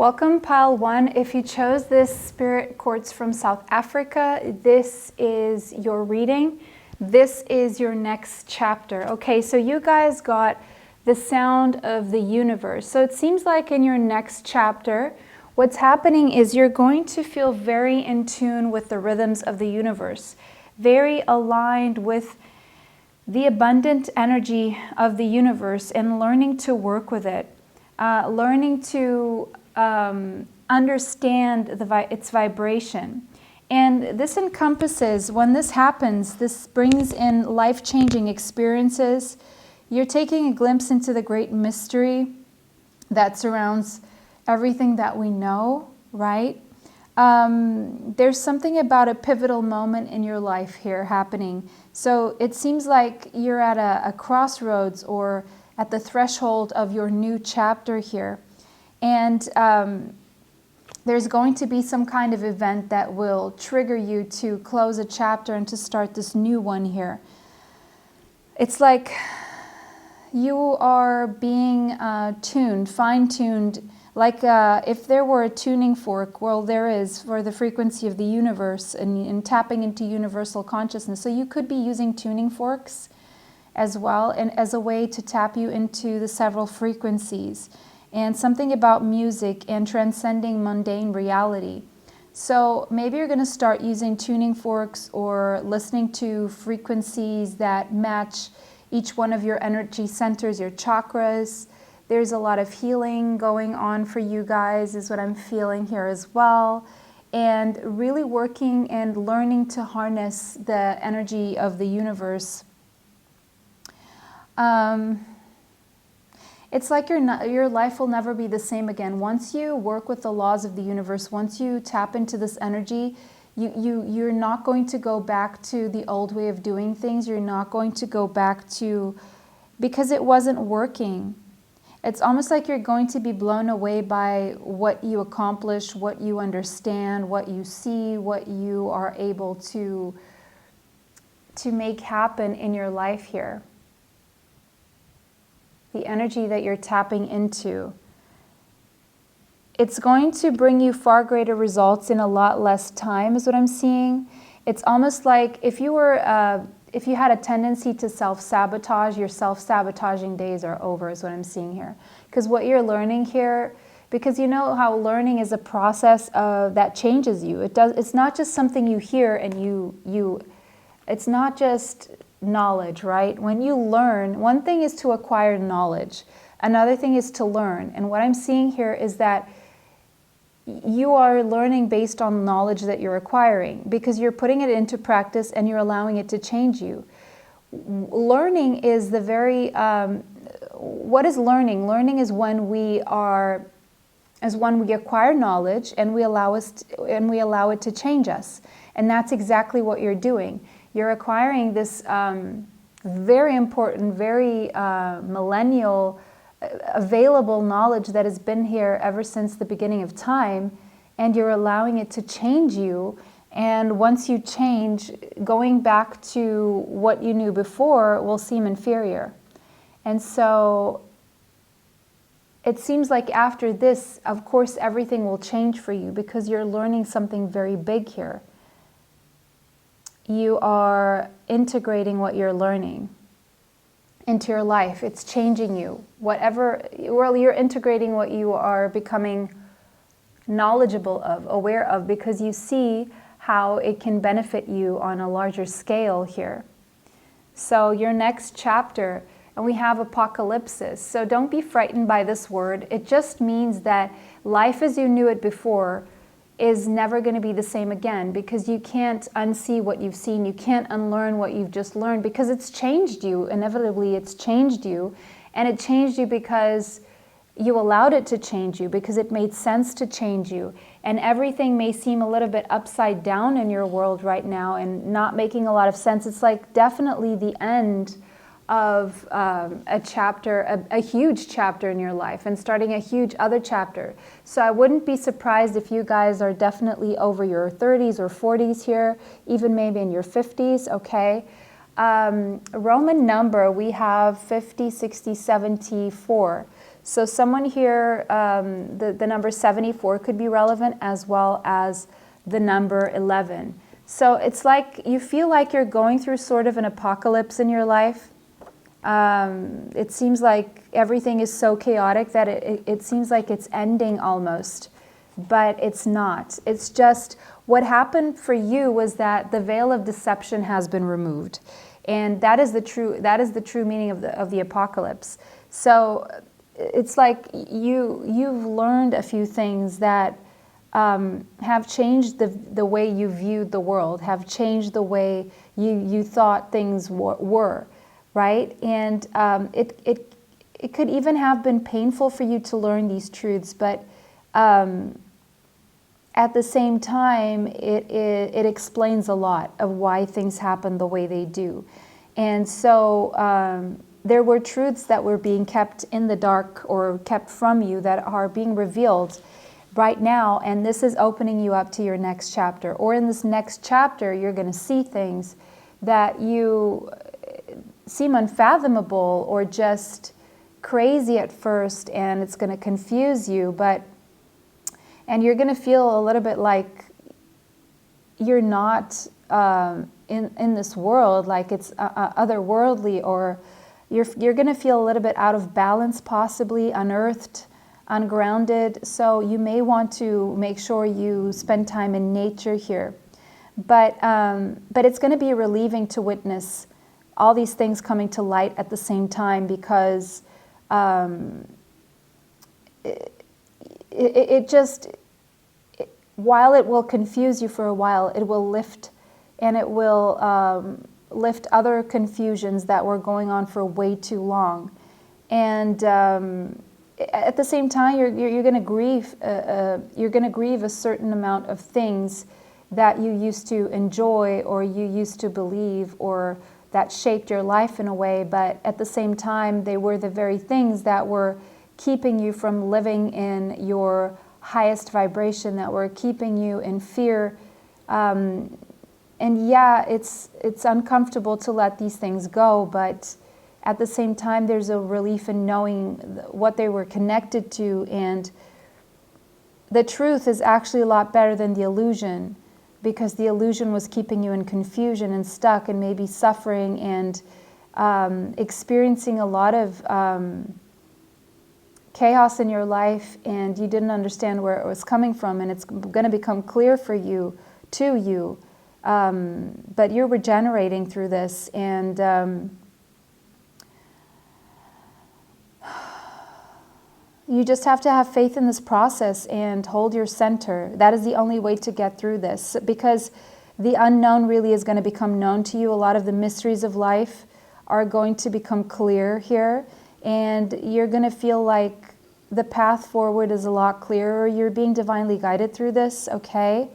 Welcome, Pile 1. If you chose this Spirit Quartz from South Africa, this is your reading. This is your next chapter. Okay, so you guys got the sound of the universe. So it seems like in your next chapter, what's happening is you're going to feel very in tune with the rhythms of the universe, very aligned with the abundant energy of the universe and learning to work with it, learning to understand its vibration. And this encompasses, when this happens, this brings in life-changing experiences. You're taking a glimpse into the great mystery that surrounds everything that we know, right? There's something about a pivotal moment in your life here happening. So it seems like you're at a crossroads or at the threshold of your new chapter here. And there's going to be some kind of event that will trigger you to close a chapter and to start this new one here. It's like you are being tuned, fine-tuned, like if there were a tuning fork, well, there is for the frequency of the universe and tapping into universal consciousness. So you could be using tuning forks as well, and as a way to tap you into the several frequencies. And something about music and transcending mundane reality. So maybe you're going to start using tuning forks or listening to frequencies that match each one of your energy centers, your chakras. There's a lot of healing going on for you guys, is what I'm feeling here as well. And really working and learning to harness the energy of the universe. It's like your life will never be the same again. Once you work with the laws of the universe, once you tap into this energy, you're not going to go back to the old way of doing things. You're not going to go back to, because it wasn't working. It's almost like you're going to be blown away by what you accomplish, what you understand, what you see, what you are able to make happen in your life here. The energy that you're tapping into. It's going to bring you far greater results in a lot less time, is what I'm seeing. It's almost like if you had a tendency to self-sabotage, your self-sabotaging days are over, is what I'm seeing here. Because what you're learning here, because you know how learning is a process that changes you. It's not just something you hear and it's not just knowledge, right? When you learn, one thing is to acquire knowledge. Another thing is to learn. And what I'm seeing here is that you are learning based on knowledge that you're acquiring because you're putting it into practice and you're allowing it to change you. Learning is the very, what is learning? Learning is when we acquire knowledge and we allow it to change us. And that's exactly what you're doing. You're acquiring this very important, very millennial, available knowledge that has been here ever since the beginning of time, and you're allowing it to change you. And once you change, going back to what you knew before will seem inferior. And so it seems like after this, of course, everything will change for you because you're learning something very big here. You are integrating what you're learning into your life. It's changing you. You're integrating what you are becoming knowledgeable of, aware of, because you see how it can benefit you on a larger scale here. So your next chapter, and we have apocalypsis. So don't be frightened by this word. It just means that life as you knew it before is never going to be the same again, because you can't unsee what you've seen. You can't unlearn what you've just learned because it's changed you. Inevitably, it's changed you. And it changed you because you allowed it to change you, because it made sense to change you. And everything may seem a little bit upside down in your world right now and not making a lot of sense. It's like definitely the end of a chapter, a huge chapter in your life, and starting a huge other chapter. So I wouldn't be surprised if you guys are definitely over your 30s or 40s here, even maybe in your 50s, okay? Roman number, we have 50, 60, 74. So someone here, the number 74 could be relevant, as well as the number 11. So it's like you feel like you're going through sort of an apocalypse in your life. It seems like everything is so chaotic that it seems like it's ending almost, but it's not. It's just what happened for you was that the veil of deception has been removed, and that is the true meaning of the apocalypse. So it's like you've learned a few things that have changed the way you viewed the world, have changed the way you thought things were. Right? And it could even have been painful for you to learn these truths, but at the same time, it explains a lot of why things happen the way they do. And so there were truths that were being kept in the dark or kept from you that are being revealed right now, and this is opening you up to your next chapter. Or in this next chapter, you're going to see things that you seem unfathomable or just crazy at first, and it's going to confuse you, and you're going to feel a little bit like you're not in this world, like it's otherworldly, or you're going to feel a little bit out of balance, possibly unearthed, ungrounded. So you may want to make sure you spend time in nature here, but it's going to be relieving to witness all these things coming to light at the same time, because while it will confuse you for a while, it will lift, and it will lift other confusions that were going on for way too long. And at the same time, you're going to grieve. You're going to grieve a certain amount of things that you used to enjoy, or you used to believe, or that shaped your life in a way, but at the same time, they were the very things that were keeping you from living in your highest vibration, that were keeping you in fear. And yeah, it's uncomfortable to let these things go, but at the same time, there's a relief in knowing what they were connected to, and the truth is actually a lot better than the illusion, because the illusion was keeping you in confusion and stuck and maybe suffering and experiencing a lot of chaos in your life, and you didn't understand where it was coming from, and it's going to become clear for you, to you. But you're regenerating through this, and you just have to have faith in this process and hold your center. That is the only way to get through this, because the unknown really is going to become known to you. A lot of the mysteries of life are going to become clear here, and you're going to feel like the path forward is a lot clearer. You're being divinely guided through this, okay?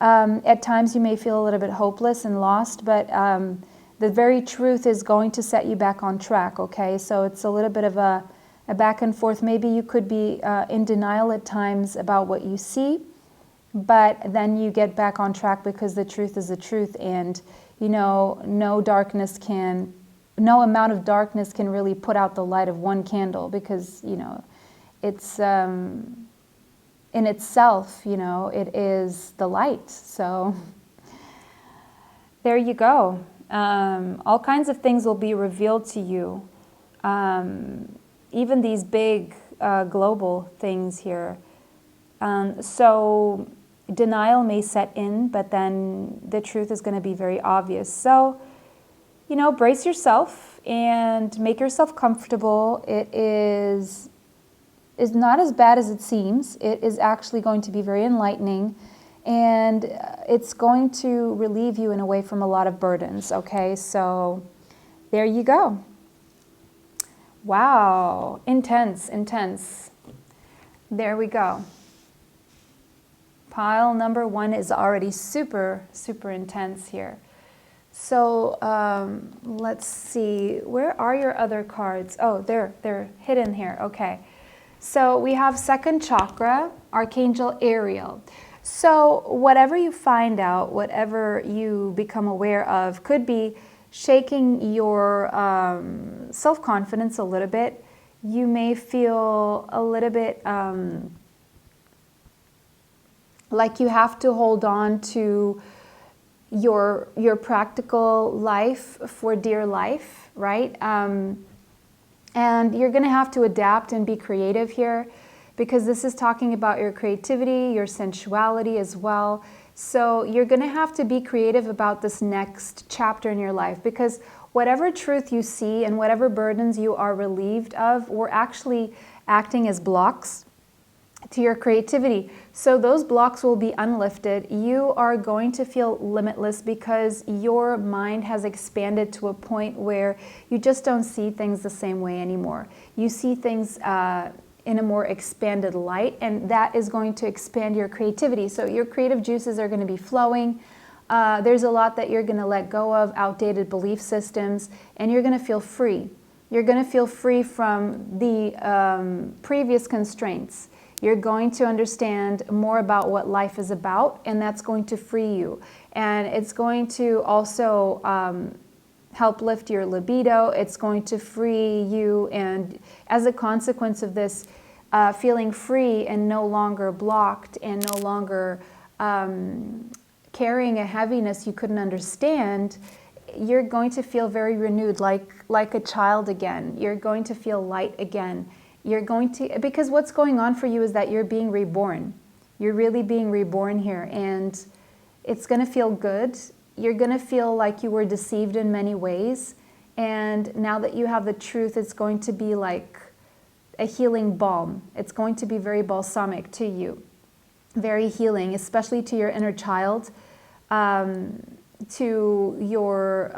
At times you may feel a little bit hopeless and lost, but the very truth is going to set you back on track, okay? So it's a little bit of a back and forth. Maybe you could be in denial at times about what you see, but then you get back on track because the truth is the truth, and you know, no amount of darkness can really put out the light of one candle, because you know, it's in itself, you know, it is the light. So there you go. All kinds of things will be revealed to you. Even these big global things here. So denial may set in, but then the truth is going to be very obvious. So, you know, brace yourself and make yourself comfortable. It is not as bad as it seems. It is actually going to be very enlightening, and it's going to relieve you in a way from a lot of burdens, okay? So there you go. Wow, intense, intense. There we go. Pile number 1 is already super, super intense here. So let's see, where are your other cards? Oh, they're hidden here, okay. So we have second chakra, Archangel Ariel. So whatever you find out, whatever you become aware of, could be shaking your self-confidence a little bit. You may feel a little bit like you have to hold on to your practical life for dear life, right? And you're going to have to adapt and be creative here, because this is talking about your creativity, your sensuality as well. So you're going to have to be creative about this next chapter in your life, because whatever truth you see and whatever burdens you are relieved of were actually acting as blocks to your creativity. So those blocks will be unlifted. You are going to feel limitless because your mind has expanded to a point where you just don't see things the same way anymore. You see things in a more expanded light, and that is going to expand your creativity. So your creative juices are going to be flowing. There's a lot that you're going to let go of, outdated belief systems, and you're going to feel free. You're going to feel free from the previous constraints. You're going to understand more about what life is about, and that's going to free you. And it's going to also help lift your libido. It's going to free you, and as a consequence of this, feeling free and no longer blocked and no longer carrying a heaviness you couldn't understand, you're going to feel very renewed, like a child again. You're going to feel light again. You're going to, because what's going on for you is that you're being reborn. You're really being reborn here, and it's going to feel good. You're going to feel like you were deceived in many ways, and now that you have the truth, it's going to be like a healing balm. It's going to be very balsamic to you, very healing, especially to your inner child, to your,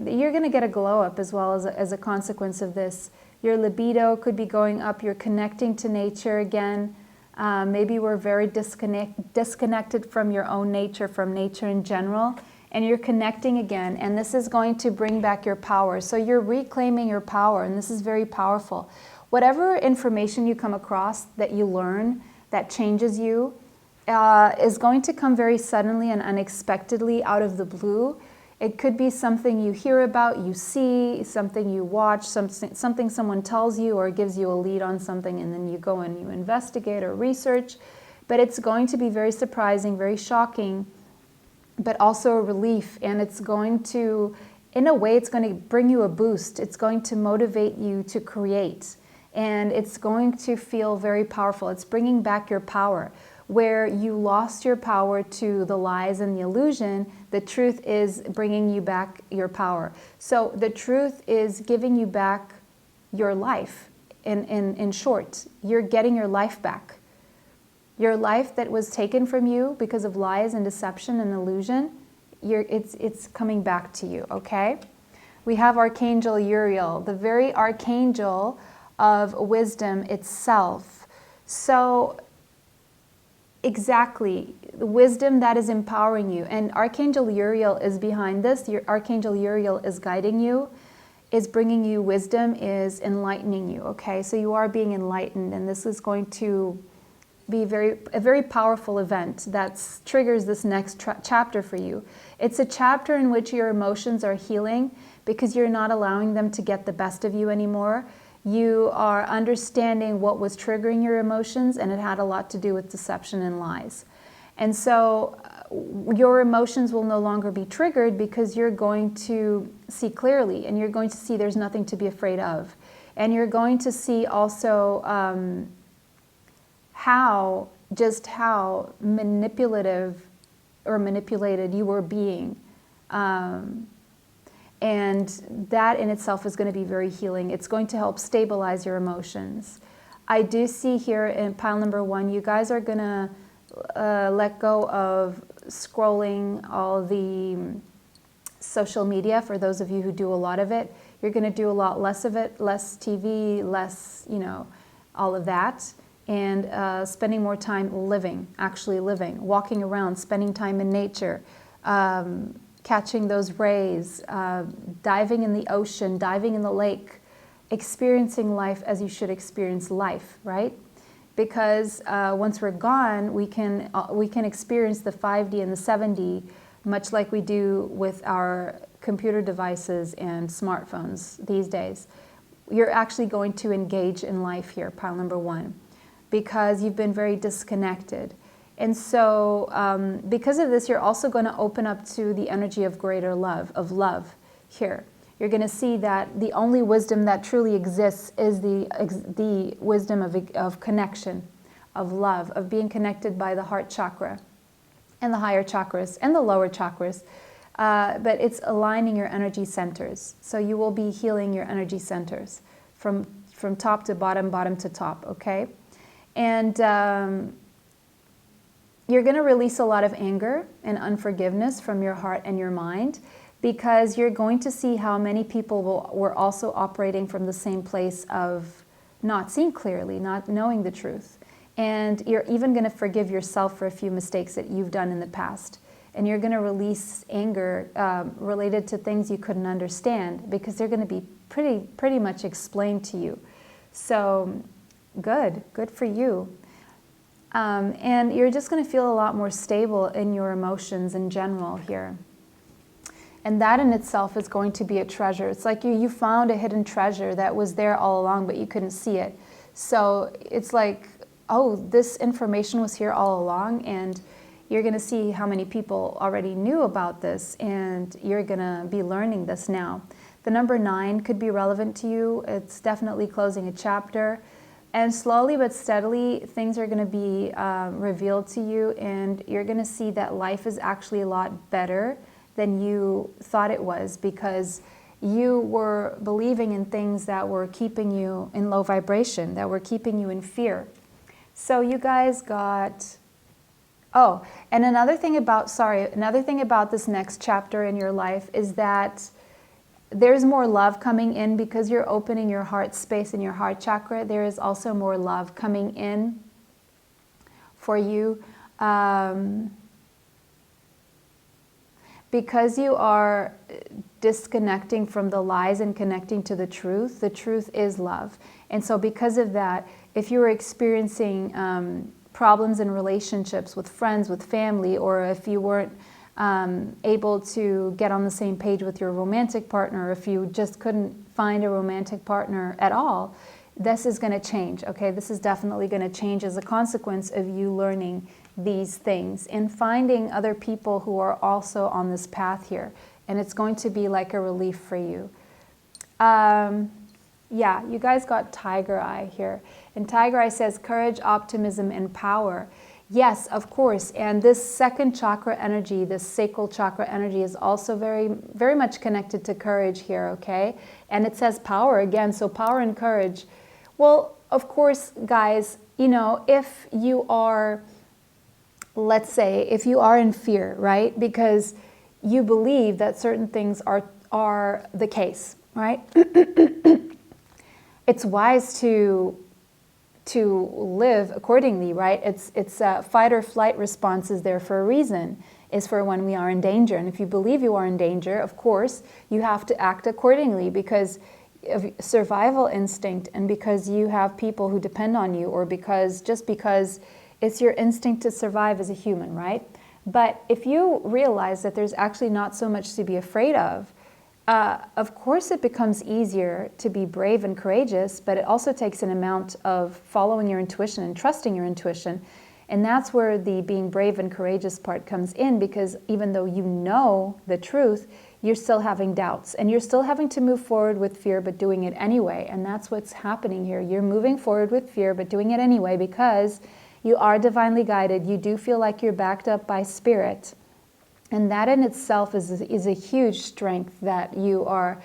you're going to get a glow up as well as a consequence of this. Your libido could be going up. You're connecting to nature again. Maybe we're very disconnected from your own nature, from nature in general, and you're connecting again. And this is going to bring back your power. So you're reclaiming your power, and this is very powerful. Whatever information you come across that you learn that changes you is going to come very suddenly and unexpectedly out of the blue. It could be something you hear about, you see, something you watch, something someone tells you or gives you a lead on something, and then you go and you investigate or research. But it's going to be very surprising, very shocking, but also a relief. And it's going to, in a way, it's going to bring you a boost. It's going to motivate you to create. And it's going to feel very powerful. It's bringing back your power. Where you lost your power to the lies and the illusion, the truth is bringing you back your power. So the truth is giving you back your life. In short, you're getting your life back. Your life that was taken from you because of lies and deception and illusion, it's coming back to you, okay? We have Archangel Uriel, the very archangel of wisdom itself. So exactly, the wisdom that is empowering you. And Archangel Uriel is behind this. Archangel Uriel is guiding you, is bringing you wisdom, is enlightening you, okay? So you are being enlightened, and this is going to be a very powerful event that triggers this next chapter for you. It's a chapter in which your emotions are healing because you're not allowing them to get the best of you anymore. You are understanding what was triggering your emotions, and it had a lot to do with deception and lies. And so your emotions will no longer be triggered because you're going to see clearly, and you're going to see there's nothing to be afraid of. And you're going to see also how manipulative or manipulated you were being. And that in itself is going to be very healing. It's going to help stabilize your emotions. I do see here in pile number 1, you guys are going to let go of scrolling all the social media. For those of you who do a lot of it, you're going to do a lot less of it, less TV, less, all of that. And spending more time living, actually living, walking around, spending time in nature, catching those rays, diving in the ocean, diving in the lake, experiencing life as you should experience life, right? Because once we're gone, we can experience the 5D and the 7D, much like we do with our computer devices and smartphones these days. you're actually going to engage in life here, pile number 1, because you've been very disconnected. And so because of this, you're also going to open up to the energy of greater love here. You're going to see that the only wisdom that truly exists is the wisdom of connection, of love, of being connected by the heart chakra and the higher chakras and the lower chakras. But it's aligning your energy centers. So you will be healing your energy centers from top to bottom, bottom to top, okay? And you're going to release a lot of anger and unforgiveness from your heart and your mind, because you're going to see how many people were also operating from the same place of not seeing clearly, not knowing the truth. And you're even going to forgive yourself for a few mistakes that you've done in the past. And you're going to release anger related to things you couldn't understand, because they're going to be pretty much explained to you. So good for you. And you're just going to feel a lot more stable in your emotions in general here. And that in itself is going to be a treasure. It's like you found a hidden treasure that was there all along, but you couldn't see it. So it's like, oh, this information was here all along, and you're going to see how many people already knew about this, and you're going to be learning this now. The number 9 could be relevant to you. It's definitely closing a chapter. And slowly but steadily, things are going to be revealed to you, and you're going to see that life is actually a lot better than you thought it was, because you were believing in things that were keeping you in low vibration, that were keeping you in fear. So you guys got... Oh, and another thing about this next chapter in your life is that there's more love coming in, because you're opening your heart space and your heart chakra. There is also more love coming in for you. Because you are disconnecting from the lies and connecting to the truth is love. And so because of that, if you were experiencing problems in relationships with friends, with family, or if you weren't able to get on the same page with your romantic partner, if you just couldn't find a romantic partner at all, this is going to change, okay? This is definitely going to change as a consequence of you learning these things and finding other people who are also on this path here. And it's going to be like a relief for you. Yeah, you guys got Tiger Eye here. And Tiger Eye says courage, optimism, and power. Yes, of course. And this second chakra energy, this sacral chakra energy, is also very, very much connected to courage here, okay? And it says power again, so power and courage. Well, of course, guys, you know, if you are, let's say, if you are in fear, right? Because you believe that certain things are the case, right? It's wise to live accordingly, right? It's a fight or flight response is there for a reason, is for when we are in danger. And if you believe you are in danger, of course, you have to act accordingly because of survival instinct and because you have people who depend on you, or because it's your instinct to survive as a human, right? But if you realize that there's actually not so much to be afraid of course it becomes easier to be brave and courageous, but it also takes an amount of following your intuition and trusting your intuition. And that's where the being brave and courageous part comes in, because even though you know the truth, you're still having doubts and you're still having to move forward with fear, but doing it anyway. And that's what's happening here. You're moving forward with fear, but doing it anyway because you are divinely guided. You do feel like you're backed up by spirit. And that in itself is a huge strength that you are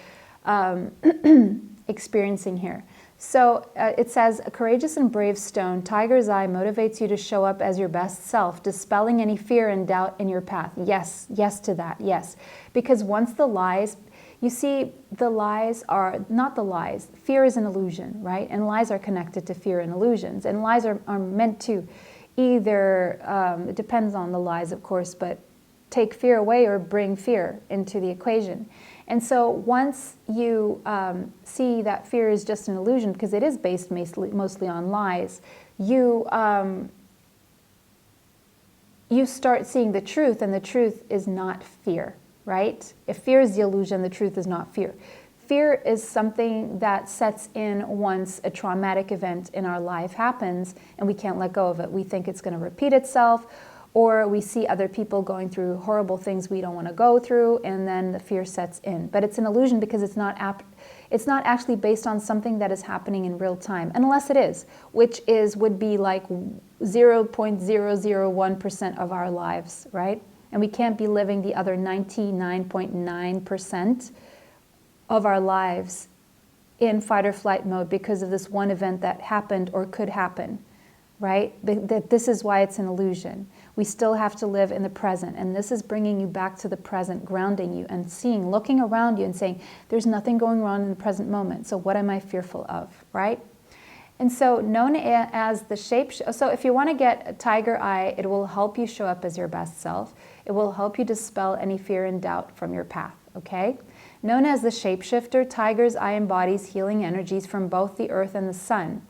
experiencing here. So it says, a courageous and brave stone, Tiger's Eye, motivates you to show up as your best self, dispelling any fear and doubt in your path. Yes, yes to that, yes. Because once the lies, you see, the lies are not the lies. Fear is an illusion, right? And lies are connected to fear and illusions. And lies are meant to either, it depends on the lies, of course, but take fear away or bring fear into the equation. And so once you see that fear is just an illusion, because it is based mostly on lies, you start seeing the truth, and the truth is not fear, right? If fear is the illusion, the truth is not fear. fear is something that sets in once a traumatic event in our life happens and we can't let go of it. We think it's going to repeat itself, or we see other people going through horrible things we don't want to go through, and then the fear sets in. But it's an illusion because it's not actually based on something that is happening in real time, unless it is, which would be like 0.001% of our lives, right? And we can't be living the other 99.9% of our lives in fight or flight mode because of this one event that happened or could happen, right? This is why it's an illusion. We still have to live in the present, and this is bringing you back to the present, grounding you and looking around you and saying, there's nothing going wrong in the present moment, so what am I fearful of, right? And so known as the shape, so if you want to get a tiger eye, it will help you show up as your best self. It will help you dispel any fear and doubt from your path, okay? Known as the shapeshifter, tiger's eye embodies healing energies from both the earth and the sun.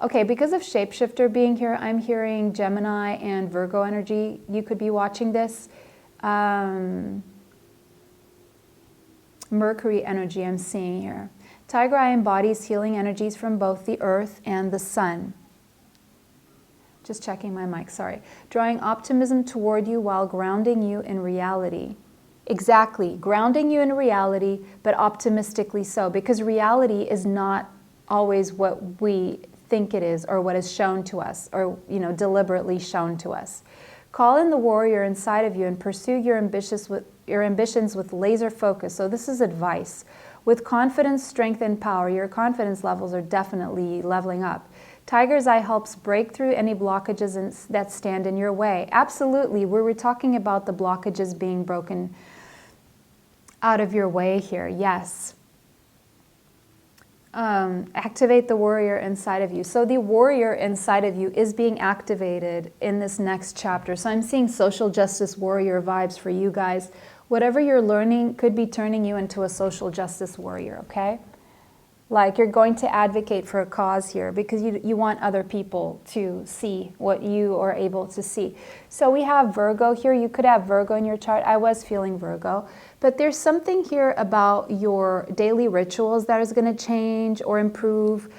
Okay, because of shapeshifter being here, I'm hearing Gemini and Virgo energy. You could be watching this. Mercury energy I'm seeing here. Tiger eye embodies healing energies from both the earth and the sun. Just checking my mic, sorry. Drawing optimism toward you while grounding you in reality. Exactly, grounding you in reality, but optimistically so, because reality is not always what we think it is or what is shown to us or, deliberately shown to us. Call in the warrior inside of you and pursue your ambitions with laser focus. So this is advice. With confidence, strength, and power, your confidence levels are definitely leveling up. Tiger's eye helps break through any blockages that stand in your way. Absolutely, we were talking about the blockages being broken out of your way here, yes. Activate the warrior inside of you. So the warrior inside of you is being activated in this next chapter. So I'm seeing social justice warrior vibes for you guys. Whatever you're learning could be turning you into a social justice warrior, okay? Like you're going to advocate for a cause here because you want other people to see what you are able to see. So we have Virgo here. You could have Virgo in your chart. I was feeling Virgo. But there's something here about your daily rituals that is going to change or improve.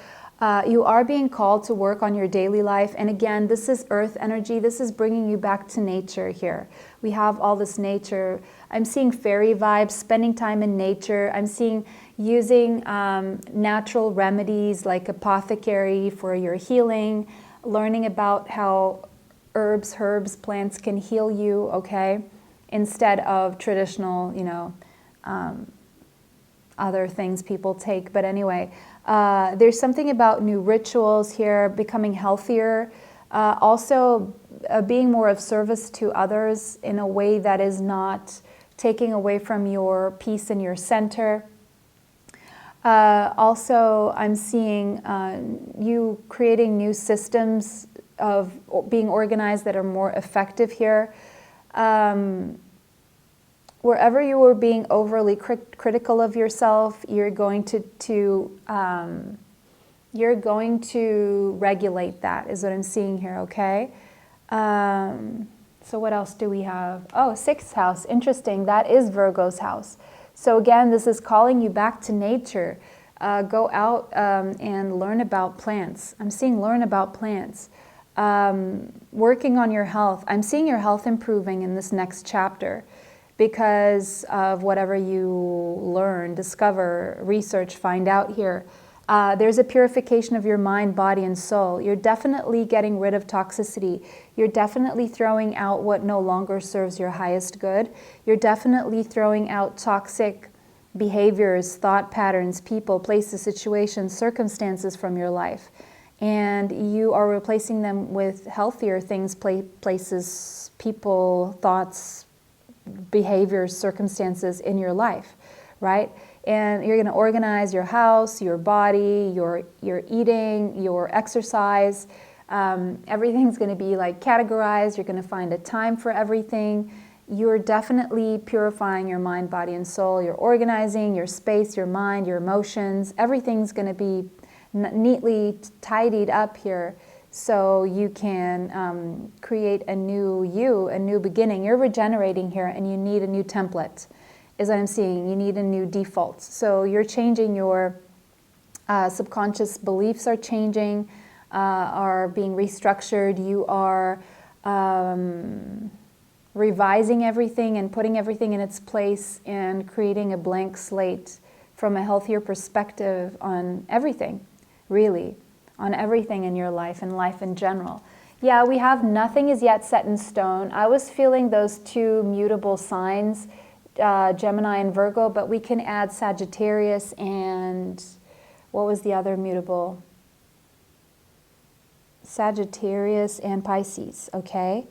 You are being called to work on your daily life. And again, this is earth energy. This is bringing you back to nature here. We have all this nature. I'm seeing fairy vibes, spending time in nature. I'm seeing using natural remedies like apothecary for your healing, learning about how herbs, plants can heal you, okay? Instead of traditional, other things people take. But anyway, there's something about new rituals here, becoming healthier, also being more of service to others in a way that is not taking away from your peace and your center. Also, I'm seeing you creating new systems of being organized that are more effective here. Wherever you were being overly critical of yourself, you're going to regulate that, is what I'm seeing here, okay? So what else do we have? Oh, 6th house, interesting. That is Virgo's house. So again, this is calling you back to nature. Go out and learn about plants. I'm seeing learn about plants. Working on your health. I'm seeing your health improving in this next chapter because of whatever you learn, discover, research, find out here. There's a purification of your mind, body, and soul. You're definitely getting rid of toxicity. You're definitely throwing out what no longer serves your highest good. You're definitely throwing out toxic behaviors, thought patterns, people, places, situations, circumstances from your life. And you are replacing them with healthier things, places, people, thoughts, behaviors, circumstances in your life, right? And you're going to organize your house, your body, your eating, your exercise. Everything's going to be like categorized. You're going to find a time for everything. You're definitely purifying your mind, body, and soul. You're organizing your space, your mind, your emotions. Everything's going to be neatly tidied up here so you can create a new you, a new beginning. You're regenerating here and you need a new template. is what I'm seeing. You need a new default. So you're changing your subconscious beliefs are changing, are being restructured. You are revising everything and putting everything in its place and creating a blank slate from a healthier perspective on everything, really, on everything in your life and life in general. Yeah, we have nothing is yet set in stone. I was feeling those two mutable signs, Gemini and Virgo, but we can add Sagittarius and what was the other mutable? Sagittarius and Pisces, okay?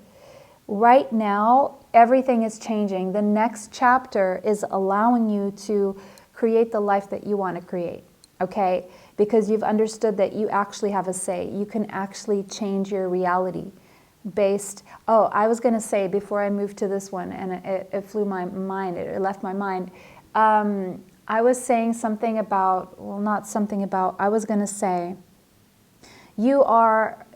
Right now, everything is changing. The next chapter is allowing you to create the life that you want to create, okay? Because you've understood that you actually have a say. You can actually change your reality based... Oh, I was going to say, before I moved to this one, and it flew my mind, it left my mind, I was saying something about, well, not something about, I was going to say, you are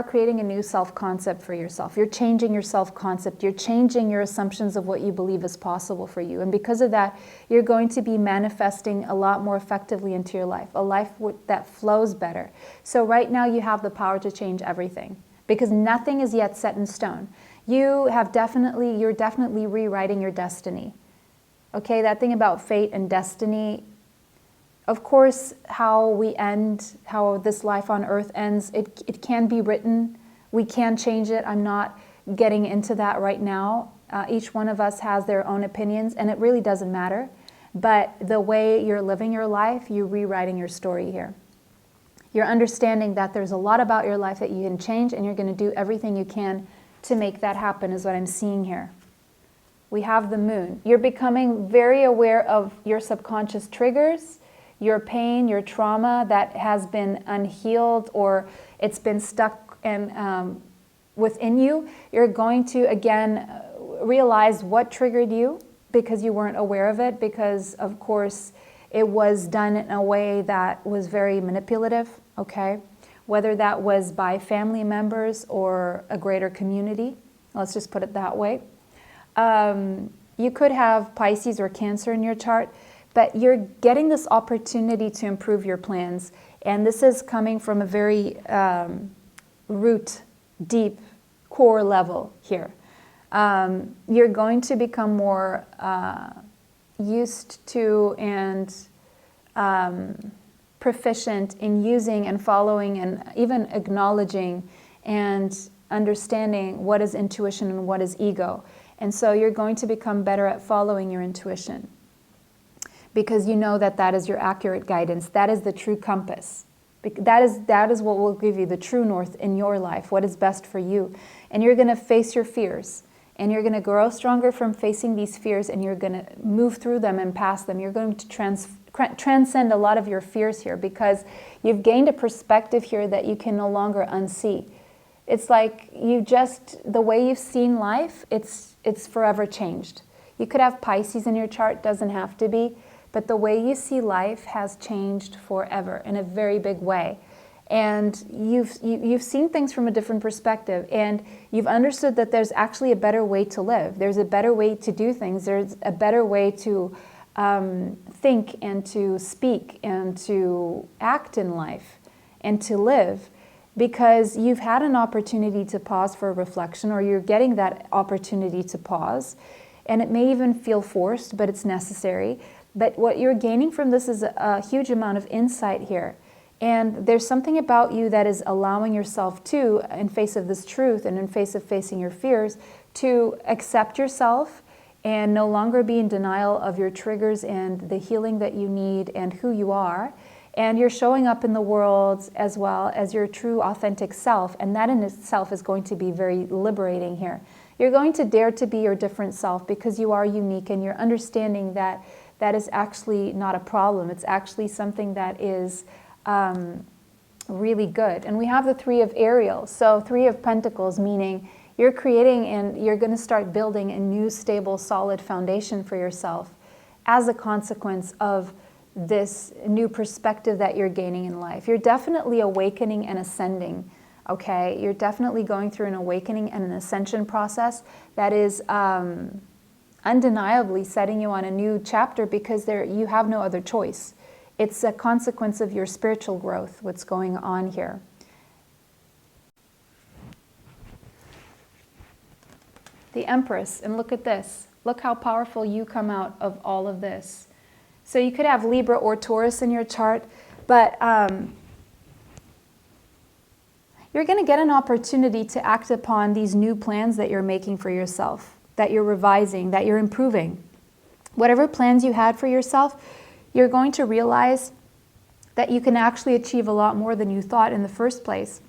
creating a new self-concept for yourself. You're changing your self-concept. You're changing your assumptions of what you believe is possible for you. And because of that, you're going to be manifesting a lot more effectively into your life, a life that flows better. So right now you have the power to change everything because nothing is yet set in stone. You're definitely rewriting your destiny. Okay, that thing about fate and destiny, of course, how this life on earth ends, it can be written. We can change it. I'm not getting into that right now. Each one of us has their own opinions, and it really doesn't matter. But the way you're living your life, you're rewriting your story here. You're understanding that there's a lot about your life that you can change, and you're going to do everything you can to make that happen, is what I'm seeing here. We have the moon. You're becoming very aware of your subconscious triggers, your pain, your trauma that has been unhealed or it's been stuck within you. You're going to, again, realize what triggered you because you weren't aware of it, because, of course, it was done in a way that was very manipulative, okay? Whether that was by family members or a greater community. Let's just put it that way. You could have Pisces or Cancer in your chart, but you're getting this opportunity to improve your plans. And this is coming from a very root, deep, core level here. You're going to become more used to and proficient in using and following and even acknowledging and understanding what is intuition and what is ego. And so you're going to become better at following your intuition because you know that that is your accurate guidance. That is the true compass. That is what will give you the true north in your life, what is best for you. And you're going to face your fears. And you're going to grow stronger from facing these fears, and you're going to move through them and past them. You're going to transcend a lot of your fears here because you've gained a perspective here that you can no longer unsee. It's like the way you've seen life, it's forever changed. You could have Pisces in your chart, doesn't have to be, but the way you see life has changed forever in a very big way. And you've seen things from a different perspective, and you've understood that there's actually a better way to live. There's a better way to do things. There's a better way to think and to speak and to act in life and to live, because you've had an opportunity to pause for reflection, or you're getting that opportunity to pause. And it may even feel forced, but it's necessary. But what you're gaining from this is a huge amount of insight here. And there's something about you that is allowing yourself to, in face of this truth and in face of facing your fears, to accept yourself and no longer be in denial of your triggers and the healing that you need and who you are. And you're showing up in the world as well as your true, authentic self. And that in itself is going to be very liberating here. You're going to dare to be your different self because you are unique, and you're understanding that that is actually not a problem. It's actually something that is really good. And we have the Three of Ariel. So Three of Pentacles, meaning you're creating and you're going to start building a new, stable, solid foundation for yourself as a consequence of this new perspective that you're gaining in life. You're definitely awakening and ascending, okay? You're definitely going through an awakening and an ascension process that is undeniably setting you on a new chapter because you have no other choice. It's a consequence of your spiritual growth, what's going on here. The Empress, and look at this. Look how powerful you come out of all of this. So you could have Libra or Taurus in your chart, but you're going to get an opportunity to act upon these new plans that you're making for yourself, that you're revising, that you're improving. Whatever plans you had for yourself, you're going to realize that you can actually achieve a lot more than you thought in the first place.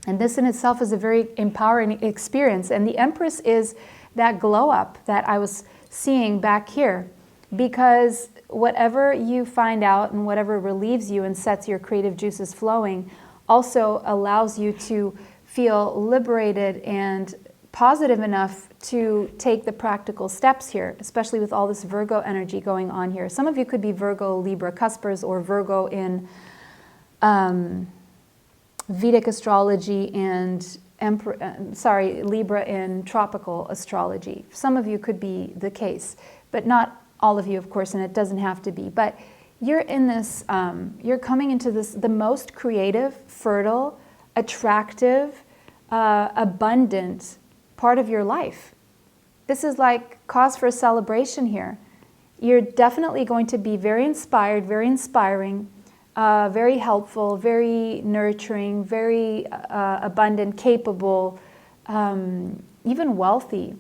And this in itself is a very empowering experience. And the Empress is that glow up that I was seeing back here. Because whatever you find out and whatever relieves you and sets your creative juices flowing also allows you to feel liberated and positive enough to take the practical steps here, especially with all this Virgo energy going on here. Some of you could be Virgo, Libra cuspers, or Virgo in Vedic astrology and Libra in tropical astrology. Some of you could be the case, but not all of you, of course, and it doesn't have to be. But you're in this, you're coming into this, the most creative, fertile, attractive, abundant part of your life. This is like cause for celebration here. You're definitely going to be very inspired, very inspiring, very helpful, very nurturing, very abundant, capable, even wealthy.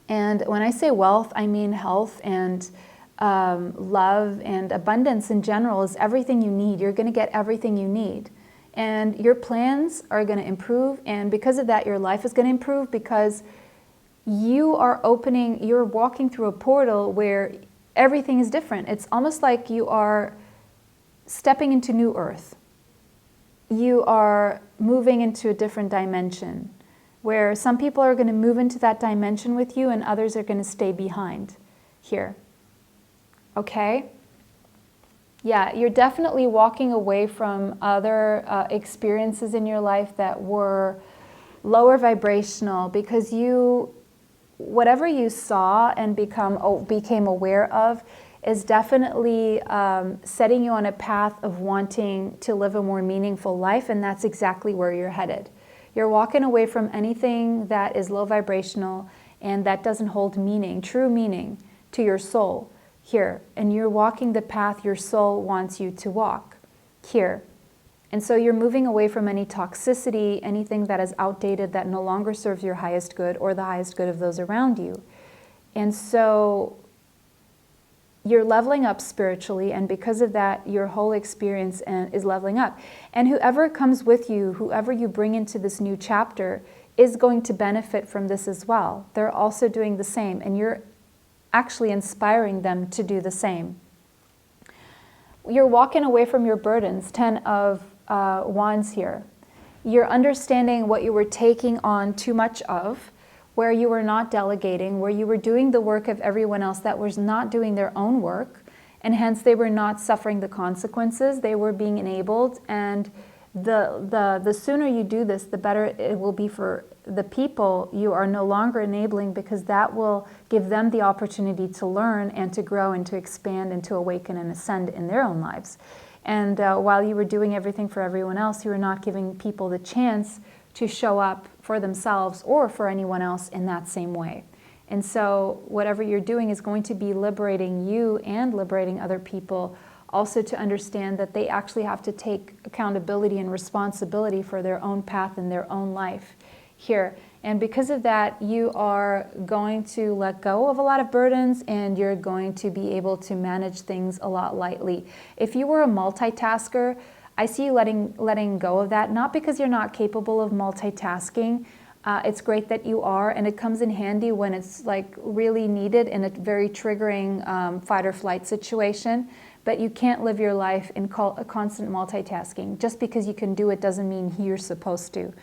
And when I say wealth, I mean health and love and abundance in general is everything you need. You're going to get everything you need. And your plans are going to improve. And because of that, your life is going to improve because you're walking through a portal where everything is different. It's almost like you are stepping into new earth. You are moving into a different dimension where some people are going to move into that dimension with you and others are going to stay behind here. Okay? Yeah, you're definitely walking away from other experiences in your life that were lower vibrational because whatever you saw and became aware of is definitely setting you on a path of wanting to live a more meaningful life, and that's exactly where you're headed. You're walking away from anything that is low vibrational and that doesn't hold meaning, true meaning to your soul here. And you're walking the path your soul wants you to walk here. And so you're moving away from any toxicity, anything that is outdated, that no longer serves your highest good or the highest good of those around you. And so you're leveling up spiritually, and because of that, your whole experience is leveling up. And whoever comes with you, whoever you bring into this new chapter, is going to benefit from this as well. They're also doing the same, and you're actually inspiring them to do the same. You're walking away from your burdens, 10 of Wands here. You're understanding what you were taking on too much of, where you were not delegating, where you were doing the work of everyone else that was not doing their own work, and hence they were not suffering the consequences. They were being enabled, and the sooner you do this, the better it will be for the people you are no longer enabling, because that will give them the opportunity to learn and to grow and to expand and to awaken and ascend in their own lives. And while you were doing everything for everyone else, you were not giving people the chance to show up for themselves or for anyone else in that same way. And so whatever you're doing is going to be liberating you and liberating other people, also to understand that they actually have to take accountability and responsibility for their own path and their own life here. And because of that, you are going to let go of a lot of burdens, and you're going to be able to manage things a lot lightly. If you were a multitasker, I see you letting go of that, not because you're not capable of multitasking. It's great that you are, and it comes in handy when it's like really needed in a very triggering fight or flight situation. But you can't live your life in a constant multitasking. Just because you can do it doesn't mean you're supposed to,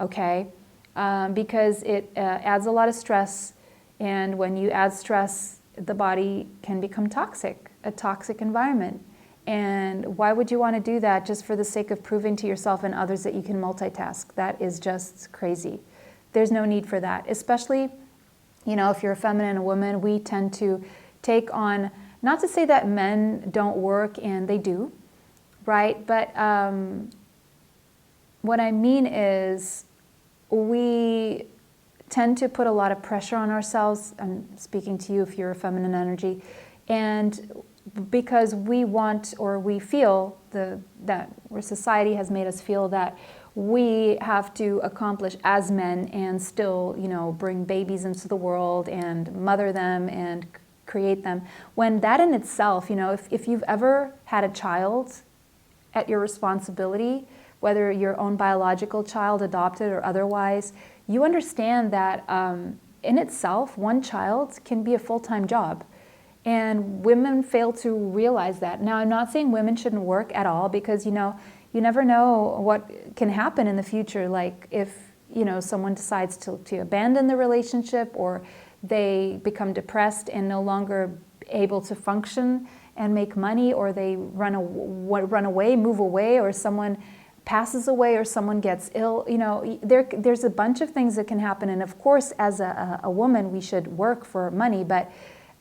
okay? Because it adds a lot of stress, and when you add stress, the body can become toxic, a toxic environment. And why would you want to do that just for the sake of proving to yourself and others that you can multitask? That is just crazy. There's no need for that, especially You know, if you're a feminine woman, we tend to take on, not to say that men don't work, and they do, right? But what I mean is we tend to put a lot of pressure on ourselves. I'm speaking to you if you're a feminine energy. And because we want, or we feel that where society has made us feel that we have to accomplish as men and still, you know, bring babies into the world and mother them and create them. When that in itself, you know, if you've ever had a child at your responsibility, whether your own biological child, adopted or otherwise, you understand that in itself, one child can be a full-time job. And women fail to realize that. Now, I'm not saying women shouldn't work at all, because, you know, you never know what can happen in the future. Like if, you know, someone decides to abandon the relationship, or they become depressed and no longer able to function and make money, or they run away, move away, or someone passes away, or someone gets ill. You know, there's a bunch of things that can happen. And of course, as a woman, we should work for money. But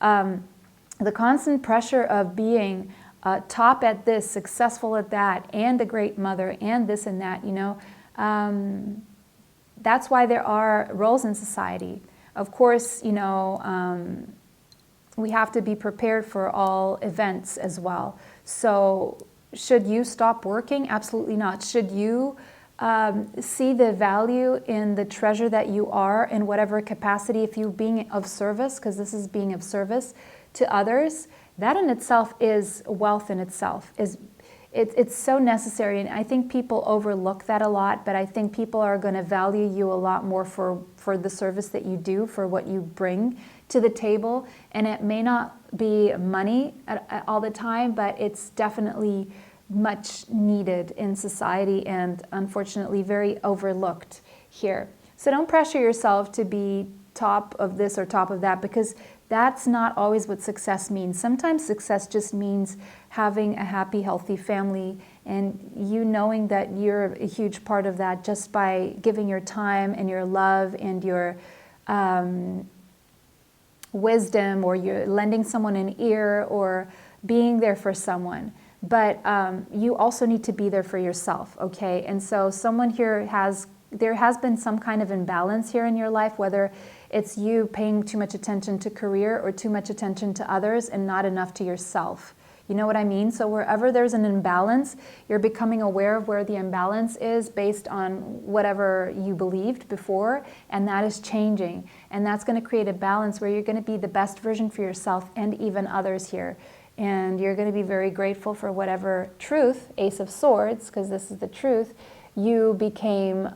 the constant pressure of being top at this, successful at that, and a great mother, and this and that, you know, that's why there are roles in society. Of course, you know, we have to be prepared for all events as well. So should you stop working? Absolutely not. Should you see the value in the treasure that you are in whatever capacity, if you being of service, because this is being of service to others, that in itself is wealth in itself. It's so necessary, and I think people overlook that a lot, but I think people are going to value you a lot more for the service that you do, for what you bring to the table. And it may not be money all the time, but it's definitely much needed in society, and unfortunately very overlooked here. So don't pressure yourself to be top of this or top of that, because that's not always what success means. Sometimes success just means having a happy, healthy family, and you knowing that you're a huge part of that just by giving your time and your love and your wisdom, or you're lending someone an ear, or being there for someone. But you also need to be there for yourself, okay? And so someone here there has been some kind of imbalance here in your life, whether it's you paying too much attention to career or too much attention to others and not enough to yourself. You know what I mean? So wherever there's an imbalance, you're becoming aware of where the imbalance is based on whatever you believed before, and that is changing. And that's going to create a balance where you're going to be the best version for yourself and even others here. And you're going to be very grateful for whatever truth, Ace of Swords, because this is the truth, you became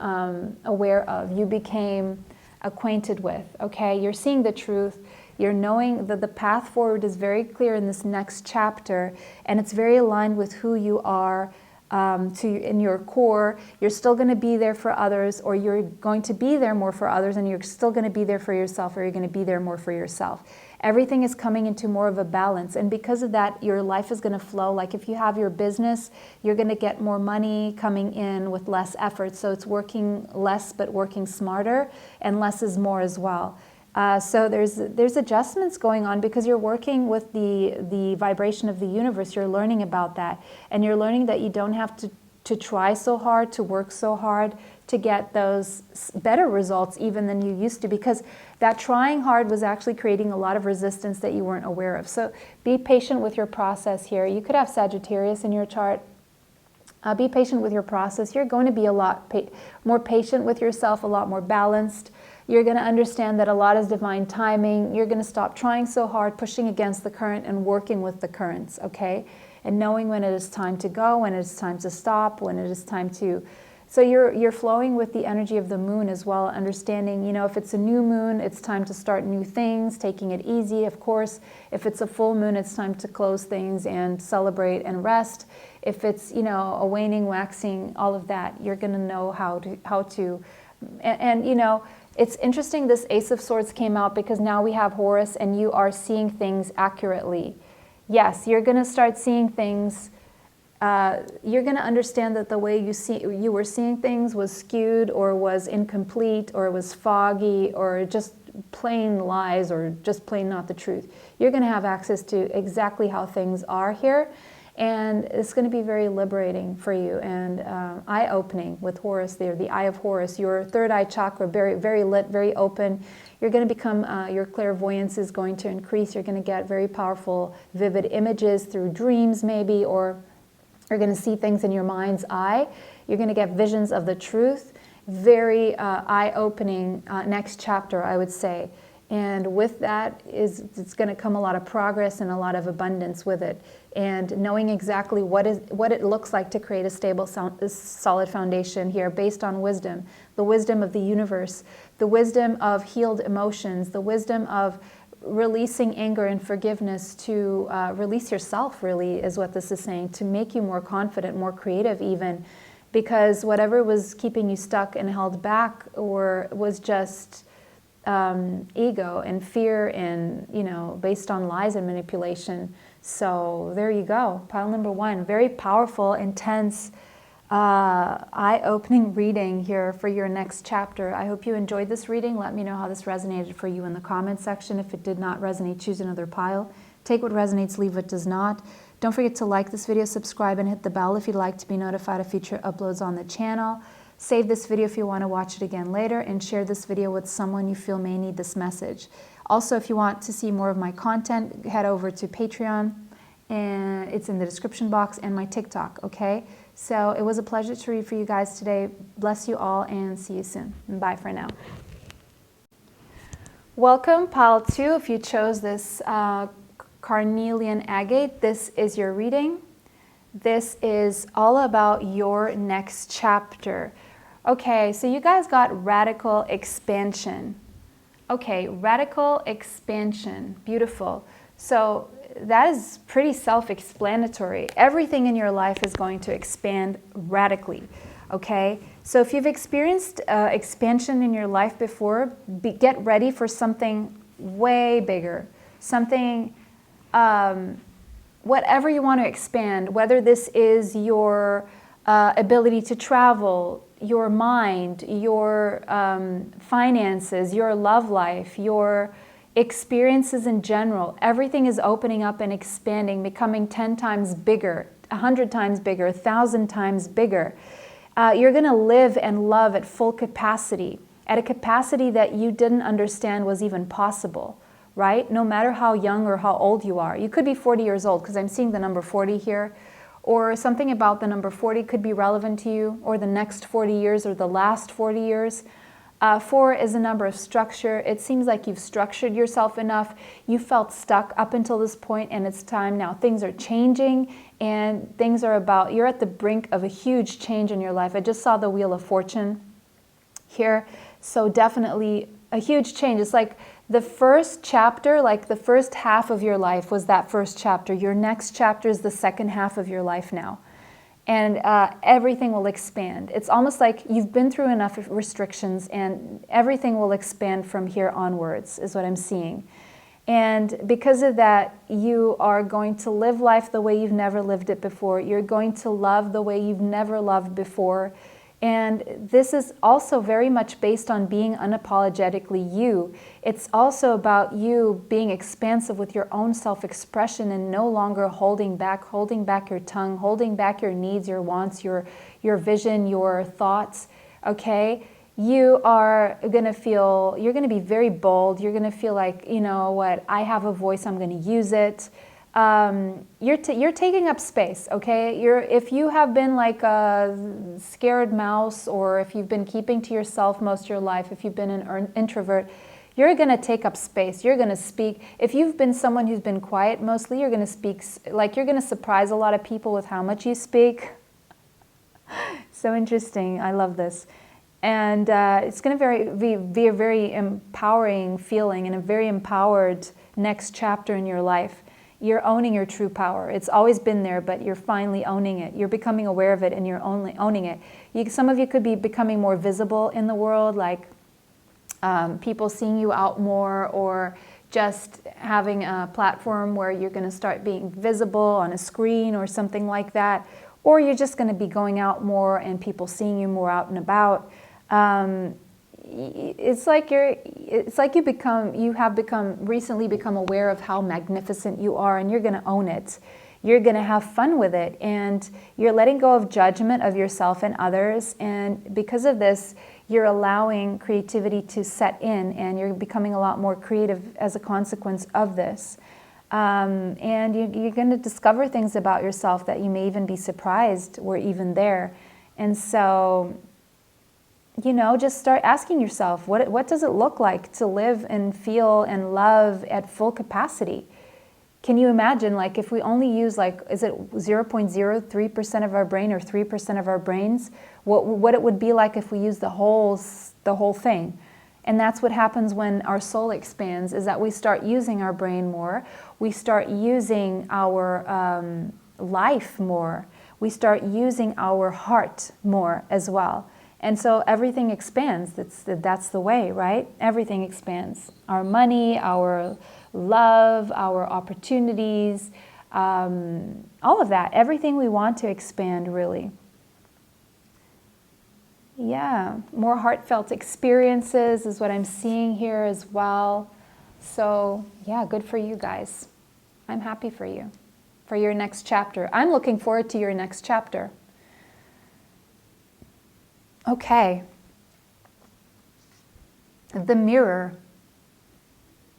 aware of, you became acquainted with, okay? You're seeing the truth. You're knowing that the path forward is very clear in this next chapter, and it's very aligned with who you are in your core. You're still going to be there for others, or you're going to be there more for others, and you're still going to be there for yourself, or you're going to be there more for yourself. Everything is coming into more of a balance, and because of that, your life is going to flow. Like if you have your business, you're going to get more money coming in with less effort. So it's working less, but working smarter, and less is more as well. So there's adjustments going on because you're working with the vibration of the universe. You're learning about that, and you're learning that you don't have to try so hard, to work so hard to get those better results even than you used to, because that trying hard was actually creating a lot of resistance that you weren't aware of. So be patient with your process here. You could have Sagittarius in your chart. Be patient with your process. You're going to be a lot more patient with yourself, a lot more balanced. You're going to understand that a lot is divine timing. You're going to stop trying so hard, pushing against the current, and working with the currents, okay? And knowing when it is time to go, when it is time to stop, when it is time to... So you're flowing with the energy of the moon as well, understanding, you know, if it's a new moon, it's time to start new things, taking it easy, of course. If it's a full moon, it's time to close things and celebrate and rest. If it's, you know, a waning, waxing, all of that, you're going to know how to, you know, it's interesting this Ace of Swords came out because now we have Horus, and you are seeing things accurately. Yes, you're going to start seeing things. You're going to understand that the way you were seeing things was skewed, or was incomplete, or was foggy, or just plain lies or just plain not the truth. You're going to have access to exactly how things are here. And it's going to be very liberating for you and eye-opening with Horus there, the eye of Horus. Your third eye chakra, very, very lit, very open. You're going to become, your clairvoyance is going to increase. You're going to get very powerful, vivid images through dreams maybe, or you're going to see things in your mind's eye. You're going to get visions of the truth. Very eye-opening next chapter, I would say. And with that, it's going to come a lot of progress and a lot of abundance with it. And knowing exactly what it looks like to create a stable, solid foundation here based on wisdom, the wisdom of the universe, the wisdom of healed emotions, the wisdom of releasing anger and forgiveness to release yourself, really, is what this is saying, to make you more confident, more creative even, because whatever was keeping you stuck and held back or was just ego and fear and, based on lies and manipulation. So there you go. Pile number one, very powerful, intense, eye-opening reading here for your next chapter. I hope you enjoyed this reading. Let me know how this resonated for you in the comments section. If it did not resonate, choose another pile. Take what resonates, leave what does not. Don't forget to like this video, subscribe, and hit the bell if you'd like to be notified of future uploads on the channel. Save this video if you want to watch it again later, and share this video with someone you feel may need this message. Also, if you want to see more of my content, head over to Patreon, and it's in the description box, and my TikTok, okay? So it was a pleasure to read for you guys today. Bless you all, and see you soon. Bye for now. Welcome, pile 2. If you chose this carnelian agate, this is your reading. This is all about your next chapter. Okay, so you guys got radical expansion. Okay, radical expansion. Beautiful. So that is pretty self-explanatory. Everything in your life is going to expand radically. Okay, so if you've experienced expansion in your life before, get ready for something way bigger. Something, whatever you want to expand, whether this is your ability to travel, your mind, your finances, your love life, your experiences in general, everything is opening up and expanding, becoming 10 times bigger, 100 times bigger, 1,000 times bigger. You're going to live and love at full capacity, at a capacity that you didn't understand was even possible, right? No matter how young or how old you are. You could be 40 years old, because I'm seeing the number 40 here, or something about the number 40 could be relevant to you, or the next 40 years, or the last 40 years. 4 is a number of structure. It seems like you've structured yourself enough. You felt stuck up until this point, and it's time now. Things are changing, and things are about, you're at the brink of a huge change in your life. I just saw the Wheel of Fortune here. So definitely a huge change. It's like the first chapter, like the first half of your life was that first chapter. Your next chapter is the second half of your life now. And everything will expand. It's almost like you've been through enough restrictions, and everything will expand from here onwards, is what I'm seeing. And because of that, you are going to live life the way you've never lived it before. You're going to love the way you've never loved before. And this is also very much based on being unapologetically you. It's also about you being expansive with your own self-expression and no longer holding back your tongue, holding back your needs, your wants, your vision, your thoughts, okay? You are going to feel, you're going to be very bold. You're going to feel like, you know what, I have a voice, I'm going to use it. You're taking up space, okay? If you have been like a scared mouse, or if you've been keeping to yourself most of your life, if you've been an introvert, you're going to take up space. You're going to speak. If you've been someone who's been quiet mostly, you're going to speak, like you're going to surprise a lot of people with how much you speak. So interesting. I love this. And it's going to be a very empowering feeling and a very empowered next chapter in your life. You're owning your true power. It's always been there, but you're finally owning it. You're becoming aware of it, and you're only owning it. Some of you could be becoming more visible in the world, like people seeing you out more, or just having a platform where you're going to start being visible on a screen or something like that. Or you're just going to be going out more and people seeing you more out and about. it's like you have recently become aware of how magnificent you are, and you're going to own it. You're going to have fun with it, and you're letting go of judgment of yourself and others, and because of this, you're allowing creativity to set in, and you're becoming a lot more creative as a consequence of this. And you're going to discover things about yourself that you may even be surprised were even there. And so, you know, just start asking yourself, what does it look like to live and feel and love at full capacity? Can you imagine, like, if we only use, like, is it 0.03% of our brain or 3% of our brains? What it would be like if we use the whole thing? And that's what happens when our soul expands, is that we start using our brain more. We start using our life more. We start using our heart more as well. And so everything expands. That's the way, right? Everything expands. Our money, our love, our opportunities, all of that. Everything we want to expand, really. Yeah, more heartfelt experiences is what I'm seeing here as well. So, yeah, good for you guys. I'm happy for you, for your next chapter. I'm looking forward to your next chapter. Okay. The mirror.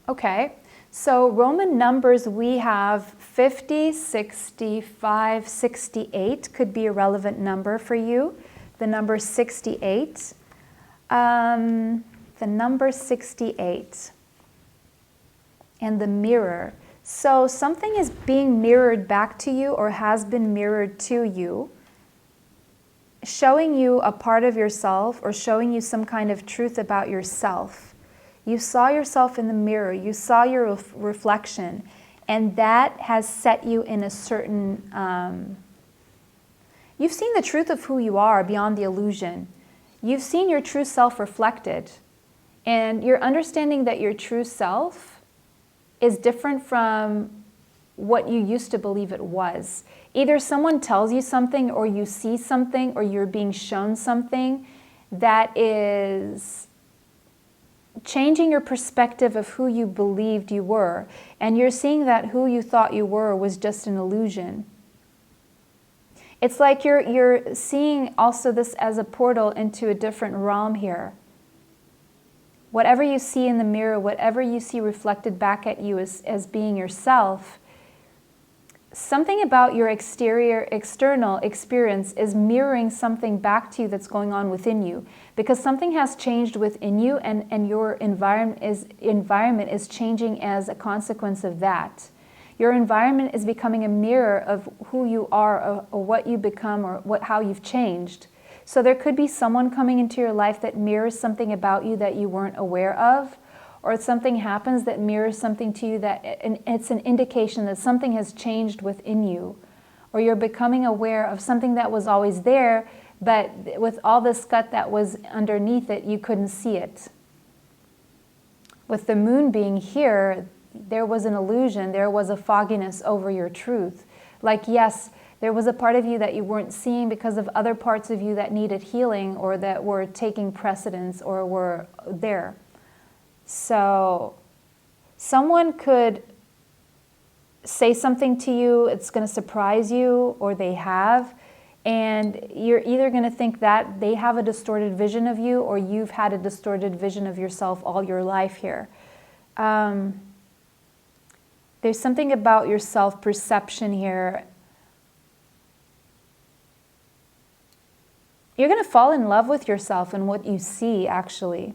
Okay. So Roman numbers, we have 50, 65, 68 could be a relevant number for you. The number 68. The number 68. And the mirror. So something is being mirrored back to you or has been mirrored to you, showing you a part of yourself or showing you some kind of truth about yourself. You saw yourself in the mirror, you saw your reflection, and that has set you in a certain... You've seen the truth of who you are beyond the illusion. You've seen your true self reflected, and you're understanding that your true self is different from what you used to believe it was. Either someone tells you something, or you see something, or you're being shown something that is changing your perspective of who you believed you were. And you're seeing that who you thought you were was just an illusion. It's like you're seeing also this as a portal into a different realm here. Whatever you see in the mirror, whatever you see reflected back at you as being yourself, something about your external experience is mirroring something back to you that's going on within you, because something has changed within you, and your environment is changing as a consequence of that. Your environment is becoming a mirror of who you are, or what you become, or how you've changed. So there could be someone coming into your life that mirrors something about you that you weren't aware of, or something happens that mirrors something to you that it's an indication that something has changed within you, or you're becoming aware of something that was always there, but with all the scut that was underneath it, you couldn't see it. With the moon being here, there was an illusion, there was a fogginess over your truth. Like, yes, there was a part of you that you weren't seeing because of other parts of you that needed healing, or that were taking precedence, or were there. So someone could say something to you, it's going to surprise you, or they have, and you're either going to think that they have a distorted vision of you, or you've had a distorted vision of yourself all your life here. There's something about your self-perception here. You're going to fall in love with yourself and what you see, actually.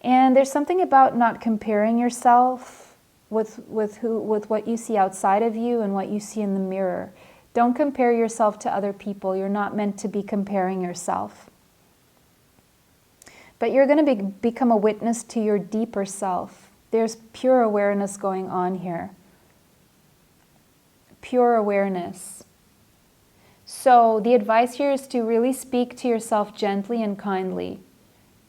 And there's something about not comparing yourself with what you see outside of you and what you see in the mirror. Don't compare yourself to other people. You're not meant to be comparing yourself. But you're going to become a witness to your deeper self. There's pure awareness going on here. Pure awareness. So the advice here is to really speak to yourself gently and kindly.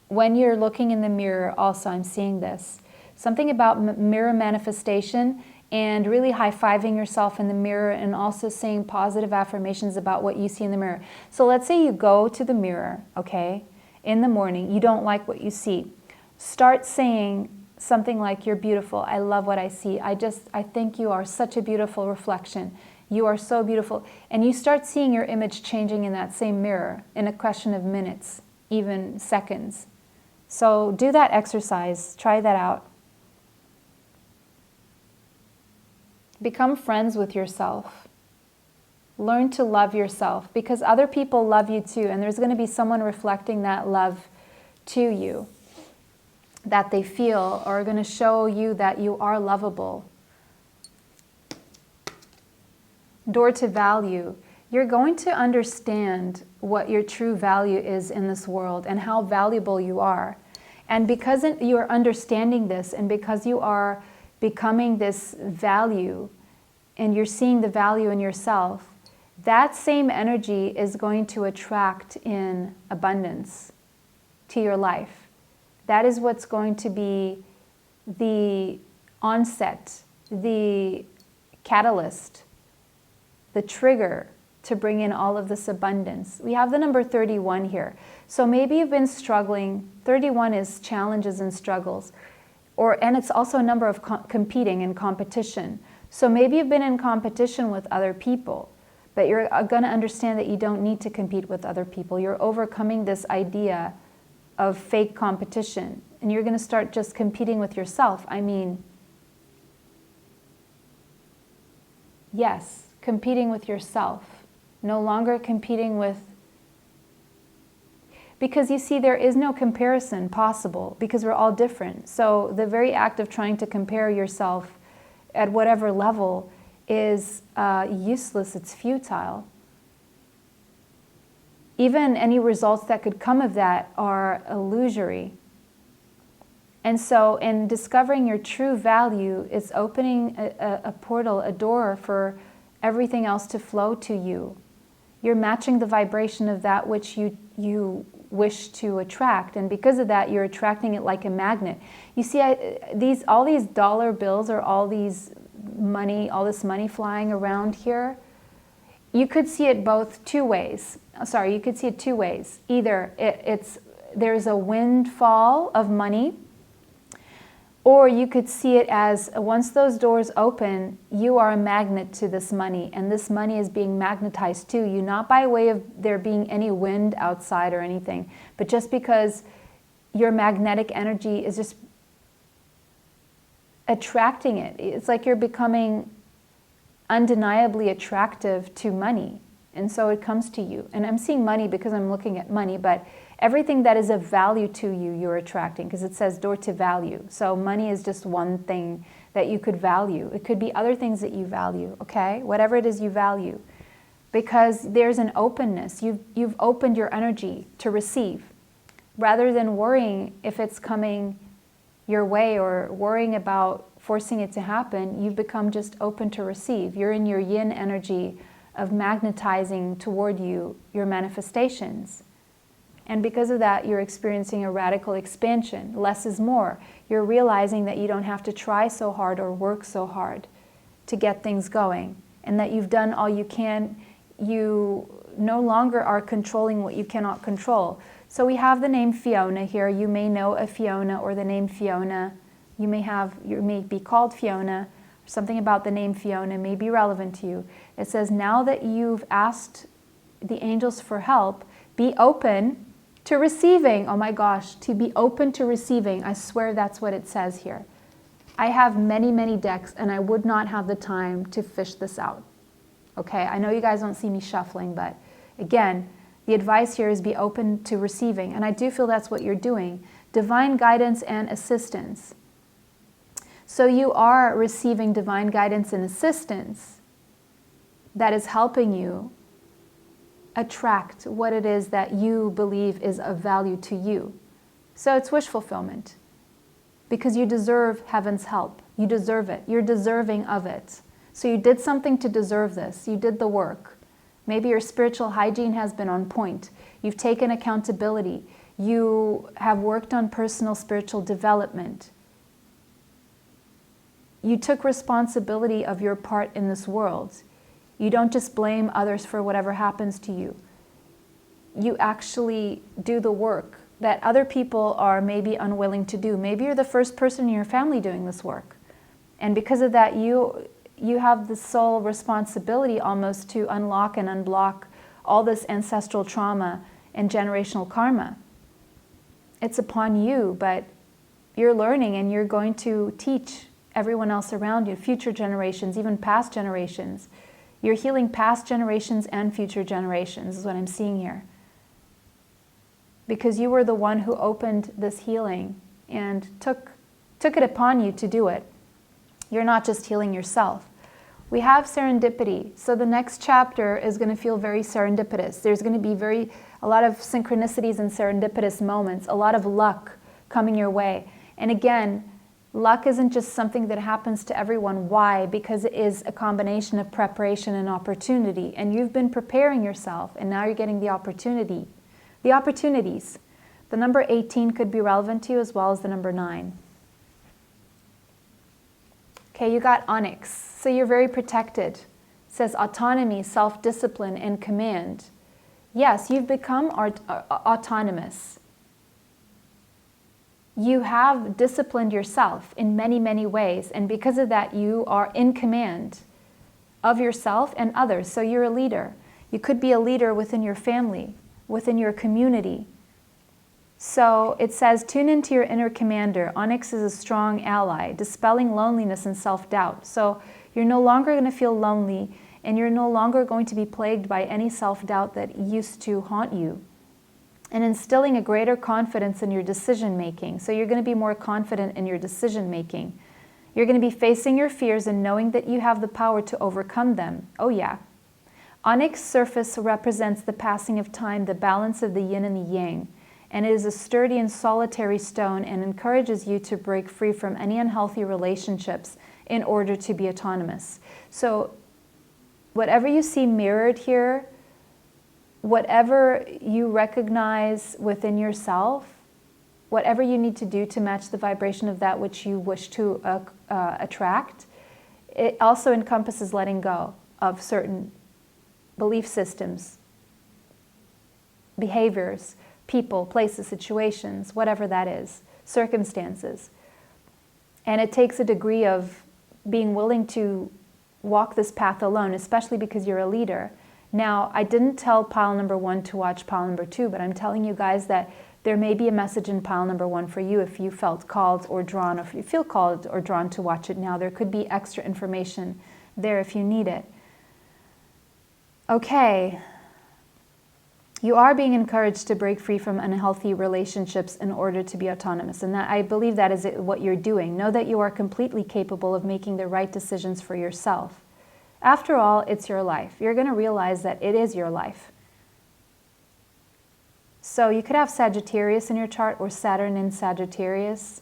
When you're looking in the mirror, also I'm seeing this. Something about mirror manifestation and really high-fiving yourself in the mirror and also saying positive affirmations about what you see in the mirror. So let's say you go to the mirror, okay, in the morning, you don't like what you see. Start saying something like, you're beautiful, I love what I see, I think you are such a beautiful reflection, you are so beautiful. And you start seeing your image changing in that same mirror in a question of minutes, even seconds. So do that exercise, try that out. Become friends with yourself. Learn to love yourself, because other people love you too, and there's going to be someone reflecting that love to you that they feel, or are going to show you that you are lovable. Door to value. You're going to understand what your true value is in this world and how valuable you are. And because you are understanding this, and because you are becoming this value, and you're seeing the value in yourself, that same energy is going to attract in abundance to your life. That is what's going to be the onset, the catalyst, the trigger to bring in all of this abundance. We have the number 31 here. So maybe you've been struggling. 31 is challenges and struggles. And it's also a number of competing and competition. So maybe you've been in competition with other people, but you're going to understand that you don't need to compete with other people. You're overcoming this idea of fake competition, and you're going to start just competing with yourself. I mean, yes, competing with yourself, no longer competing with, because you see, there is no comparison possible because we're all different. So the very act of trying to compare yourself at whatever level is useless, it's futile. Even any results that could come of that are illusory. And so in discovering your true value, it's opening a portal, a door for everything else to flow to you. You're matching the vibration of that which you wish to attract, and because of that, you're attracting it like a magnet. You see, all these dollar bills, or all this money flying around here, you could see it two ways. You could see it two ways. Either there's a windfall of money, or you could see it as, once those doors open, you are a magnet to this money, and this money is being magnetized to you, not by way of there being any wind outside or anything, but just because your magnetic energy is just attracting it. It's like you're becoming undeniably attractive to money, and so it comes to you. And I'm seeing money because I'm looking at money, but everything that is of value to you, you're attracting, because it says door to value. So money is just one thing that you could value. It could be other things that you value, okay? Whatever it is you value. Because there's an openness. You've opened your energy to receive. Rather than worrying if it's coming your way or worrying about forcing it to happen, you've become just open to receive. You're in your yin energy of magnetizing toward you your manifestations. And because of that, you're experiencing a radical expansion. Less is more. You're realizing that you don't have to try so hard or work so hard to get things going, and that you've done all you can. You no longer are controlling what you cannot control. So we have the name Fiona here. You may know a Fiona or the name Fiona. You may be called Fiona. Something about the name Fiona may be relevant to you. It says, now that you've asked the angels for help, be open to receiving. Oh my gosh, to be open to receiving. I swear that's what it says here. I have many, many decks, and I would not have the time to fish this out. Okay, I know you guys don't see me shuffling, but again, the advice here is be open to receiving. And I do feel that's what you're doing. Divine guidance and assistance. So you are receiving divine guidance and assistance that is helping you attract what it is that you believe is of value to you. So it's wish fulfillment, because you deserve heaven's help. You deserve it. You're deserving of it. So you did something to deserve this. You did the work. Maybe your spiritual hygiene has been on point. You've taken accountability. You have worked on personal spiritual development. you took responsibility of your part in this world. You don't just blame others for whatever happens to you. You actually do the work that other people are maybe unwilling to do. Maybe you're the first person in your family doing this work. And because of that, you have the sole responsibility almost to unlock and unblock all this ancestral trauma and generational karma. It's upon you, but you're learning and you're going to teach everyone else around you, future generations, even past generations. You're healing past generations and future generations is what I'm seeing here. Because you were the one who opened this healing and took it upon you to do it. You're not just healing yourself. We have serendipity. So the next chapter is going to feel very serendipitous. There's going to be a lot of synchronicities and serendipitous moments, a lot of luck coming your way. And again, luck isn't just something that happens to everyone. Why? Because it is a combination of preparation and opportunity. And you've been preparing yourself, and now you're getting the opportunity. The opportunities. The number 18 could be relevant to you as well as the number 9. Okay, you got onyx. So you're very protected. It says autonomy, self-discipline, and command. Yes, you've become autonomous. You have disciplined yourself in many, many ways. And because of that, you are in command of yourself and others. So you're a leader. You could be a leader within your family, within your community. So it says, tune into your inner commander. Onyx is a strong ally, dispelling loneliness and self-doubt. So you're no longer going to feel lonely, and you're no longer going to be plagued by any self-doubt that used to haunt you. And instilling a greater confidence in your decision-making. So you're going to be more confident in your decision-making. You're going to be facing your fears and knowing that you have the power to overcome them. Oh yeah. Onyx surface represents the passing of time, the balance of the yin and the yang. And it is a sturdy and solitary stone and encourages you to break free from any unhealthy relationships in order to be autonomous. So whatever you see mirrored here, whatever you recognize within yourself, whatever you need to do to match the vibration of that which you wish to attract, it also encompasses letting go of certain belief systems, behaviors, people, places, situations, whatever that is, circumstances. And it takes a degree of being willing to walk this path alone, especially because you're a leader. Now, I didn't tell pile number 1 to watch pile number 2, but I'm telling you guys that there may be a message in pile number 1 for you if you felt called or drawn, or if you feel called or drawn to watch it now. There could be extra information there if you need it. Okay. You are being encouraged to break free from unhealthy relationships in order to be autonomous. And that, I believe that is what you're doing. Know that you are completely capable of making the right decisions for yourself. After all, it's your life. You're going to realize that it is your life. So you could have Sagittarius in your chart or Saturn in Sagittarius.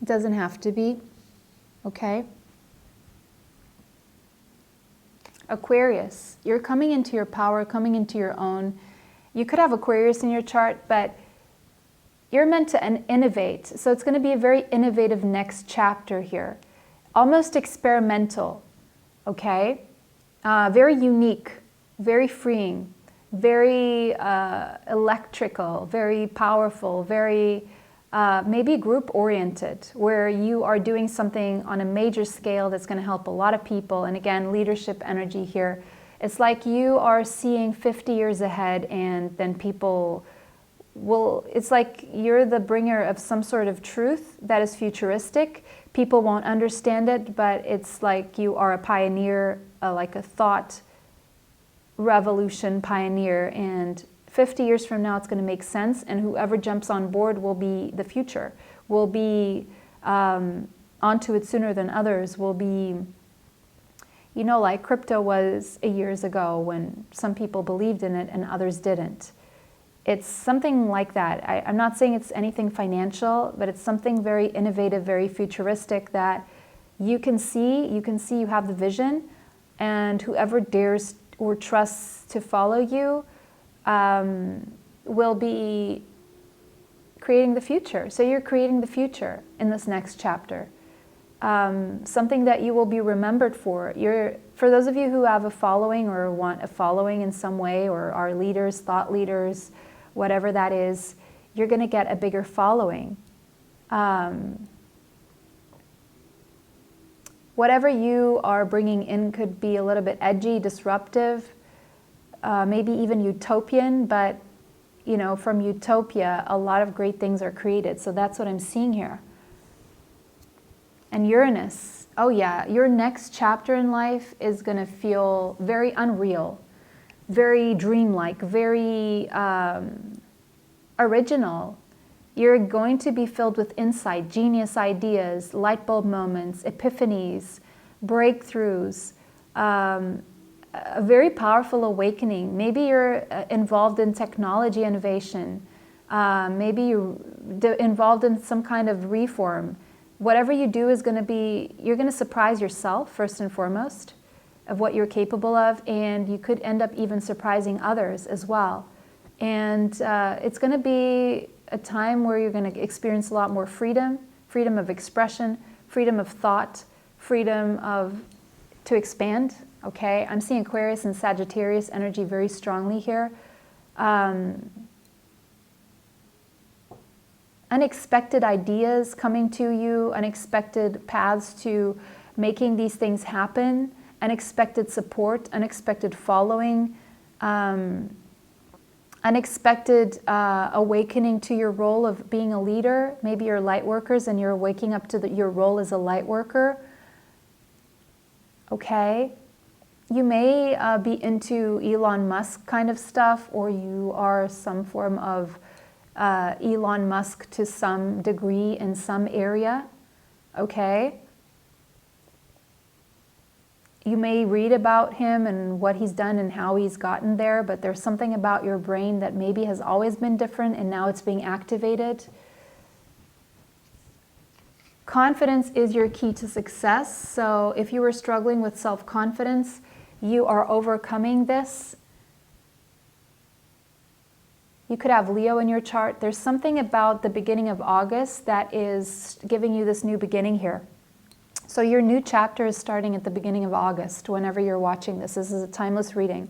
It doesn't have to be. Okay? Aquarius, you're coming into your power, coming into your own. You could have Aquarius in your chart, but you're meant to innovate. So it's going to be a very innovative next chapter here. Almost experimental, okay? Very unique, very freeing, very electrical, very powerful, very maybe group-oriented, where you are doing something on a major scale that's going to help a lot of people. And again, leadership energy here. It's like you are seeing 50 years ahead, and then people will, it's like you're the bringer of some sort of truth that is futuristic. People won't understand it, but it's like you are a pioneer, like a thought revolution pioneer, and 50 years from now, it's going to make sense, and whoever jumps on board will be the future, will be onto it sooner than others, will be, you know, like crypto was years ago when some people believed in it and others didn't. It's something like that. I'm not saying it's anything financial, but it's something very innovative, very futuristic that you can see you have the vision, and whoever dares or trusts to follow you will be creating the future. So you're creating the future in this next chapter. something that you will be remembered for. For those of you who have a following or want a following in some way, or are leaders, thought leaders, whatever that is, you're going to get a bigger following. Whatever you are bringing in could be a little bit edgy, disruptive, maybe even utopian, but you know, from utopia, a lot of great things are created. So that's what I'm seeing here. And Uranus, oh yeah, your next chapter in life is going to feel very unreal, very dreamlike, very original. You're going to be filled with insight, genius ideas, light bulb moments, epiphanies, breakthroughs, a very powerful awakening. Maybe you're involved in technology innovation. Maybe you're involved in some kind of reform. Whatever you do is going to be, you're going to surprise yourself first and foremost of what you're capable of, and you could end up even surprising others as well. And it's going to be a time where you're going to experience a lot more freedom, freedom of expression, freedom of thought, freedom to expand. Okay, I'm seeing Aquarius and Sagittarius energy very strongly here. Unexpected ideas coming to you, unexpected paths to making these things happen, unexpected support, unexpected following, unexpected awakening to your role of being a leader. Maybe you're light workers and you're waking up to your role as a light worker. Okay. You may be into Elon Musk kind of stuff, or you are some form of Elon Musk to some degree in some area. Okay. You may read about him and what he's done and how he's gotten there, but there's something about your brain that maybe has always been different and now it's being activated. Confidence is your key to success. So if you were struggling with self-confidence, you are overcoming this. You could have Leo in your chart. There's something about the beginning of August that is giving you this new beginning here. So your new chapter is starting at the beginning of August, whenever you're watching this. This is a timeless reading.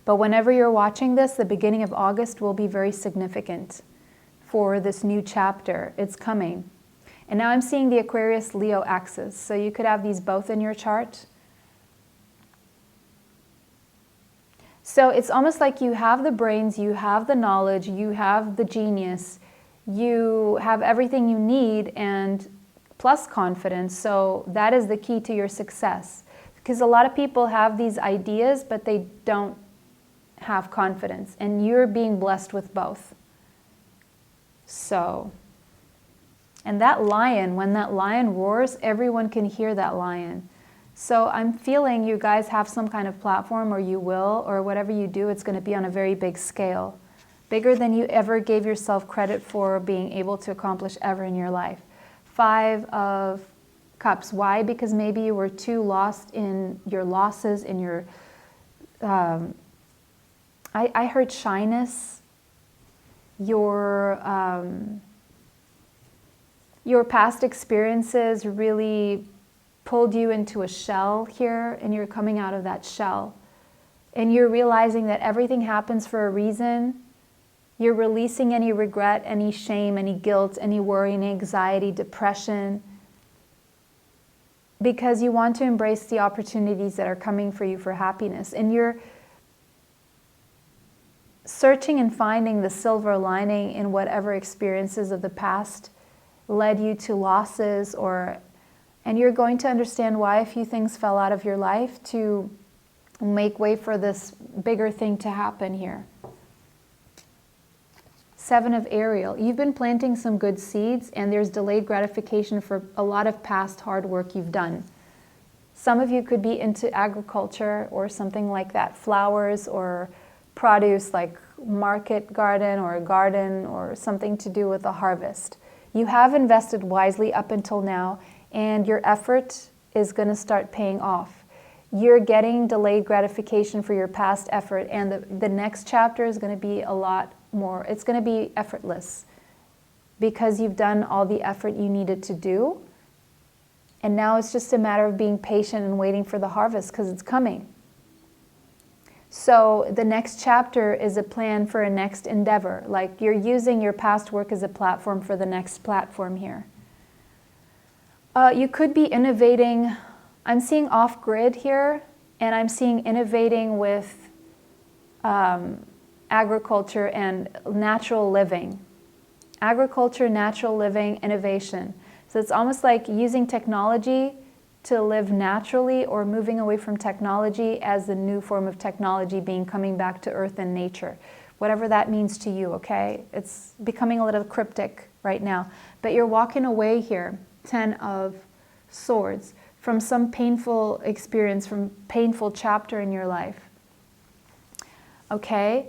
But whenever you're watching this, the beginning of August will be very significant for this new chapter. It's coming. And now I'm seeing the Aquarius-Leo axis. So you could have these both in your chart. So it's almost like you have the brains, you have the knowledge, you have the genius, you have everything you need, and plus confidence. So that is the key to your success. Because a lot of people have these ideas, but they don't have confidence. And you're being blessed with both. So, and that lion, when that lion roars, everyone can hear that lion. So I'm feeling you guys have some kind of platform, or you will, or whatever you do, it's going to be on a very big scale. Bigger than you ever gave yourself credit for being able to accomplish ever in your life. 5 of Cups. Why? Because maybe you were too lost in your losses, in your... I heard shyness. Your past experiences really pulled you into a shell here, and you're coming out of that shell. And you're realizing that everything happens for a reason. You're releasing any regret, any shame, any guilt, any worry, any anxiety, depression, because you want to embrace the opportunities that are coming for you for happiness. And you're searching and finding the silver lining in whatever experiences of the past led you to losses, and you're going to understand why a few things fell out of your life to make way for this bigger thing to happen here. 7 of Ariel. You've been planting some good seeds, and there's delayed gratification for a lot of past hard work you've done. Some of you could be into agriculture or something like that, flowers or produce like market garden or a garden or something to do with a harvest. You have invested wisely up until now, and your effort is going to start paying off. You're getting delayed gratification for your past effort, and the next chapter is going to be a lot more. It's going to be effortless because you've done all the effort you needed to do, And now it's just a matter of being patient and waiting for the harvest, because it's coming. So the next chapter is a plan for a next endeavor. Like you're using your past work as a platform for the next platform here. You could be innovating. I'm seeing off-grid here, and I'm seeing innovating with agriculture and natural living. Agriculture, natural living, innovation. So it's almost like using technology to live naturally, or moving away from technology as the new form of technology being coming back to earth and nature. Whatever that means to you, okay? It's becoming a little cryptic right now. But you're walking away here, 10 of Swords, from some painful experience, from painful chapter in your life. Okay?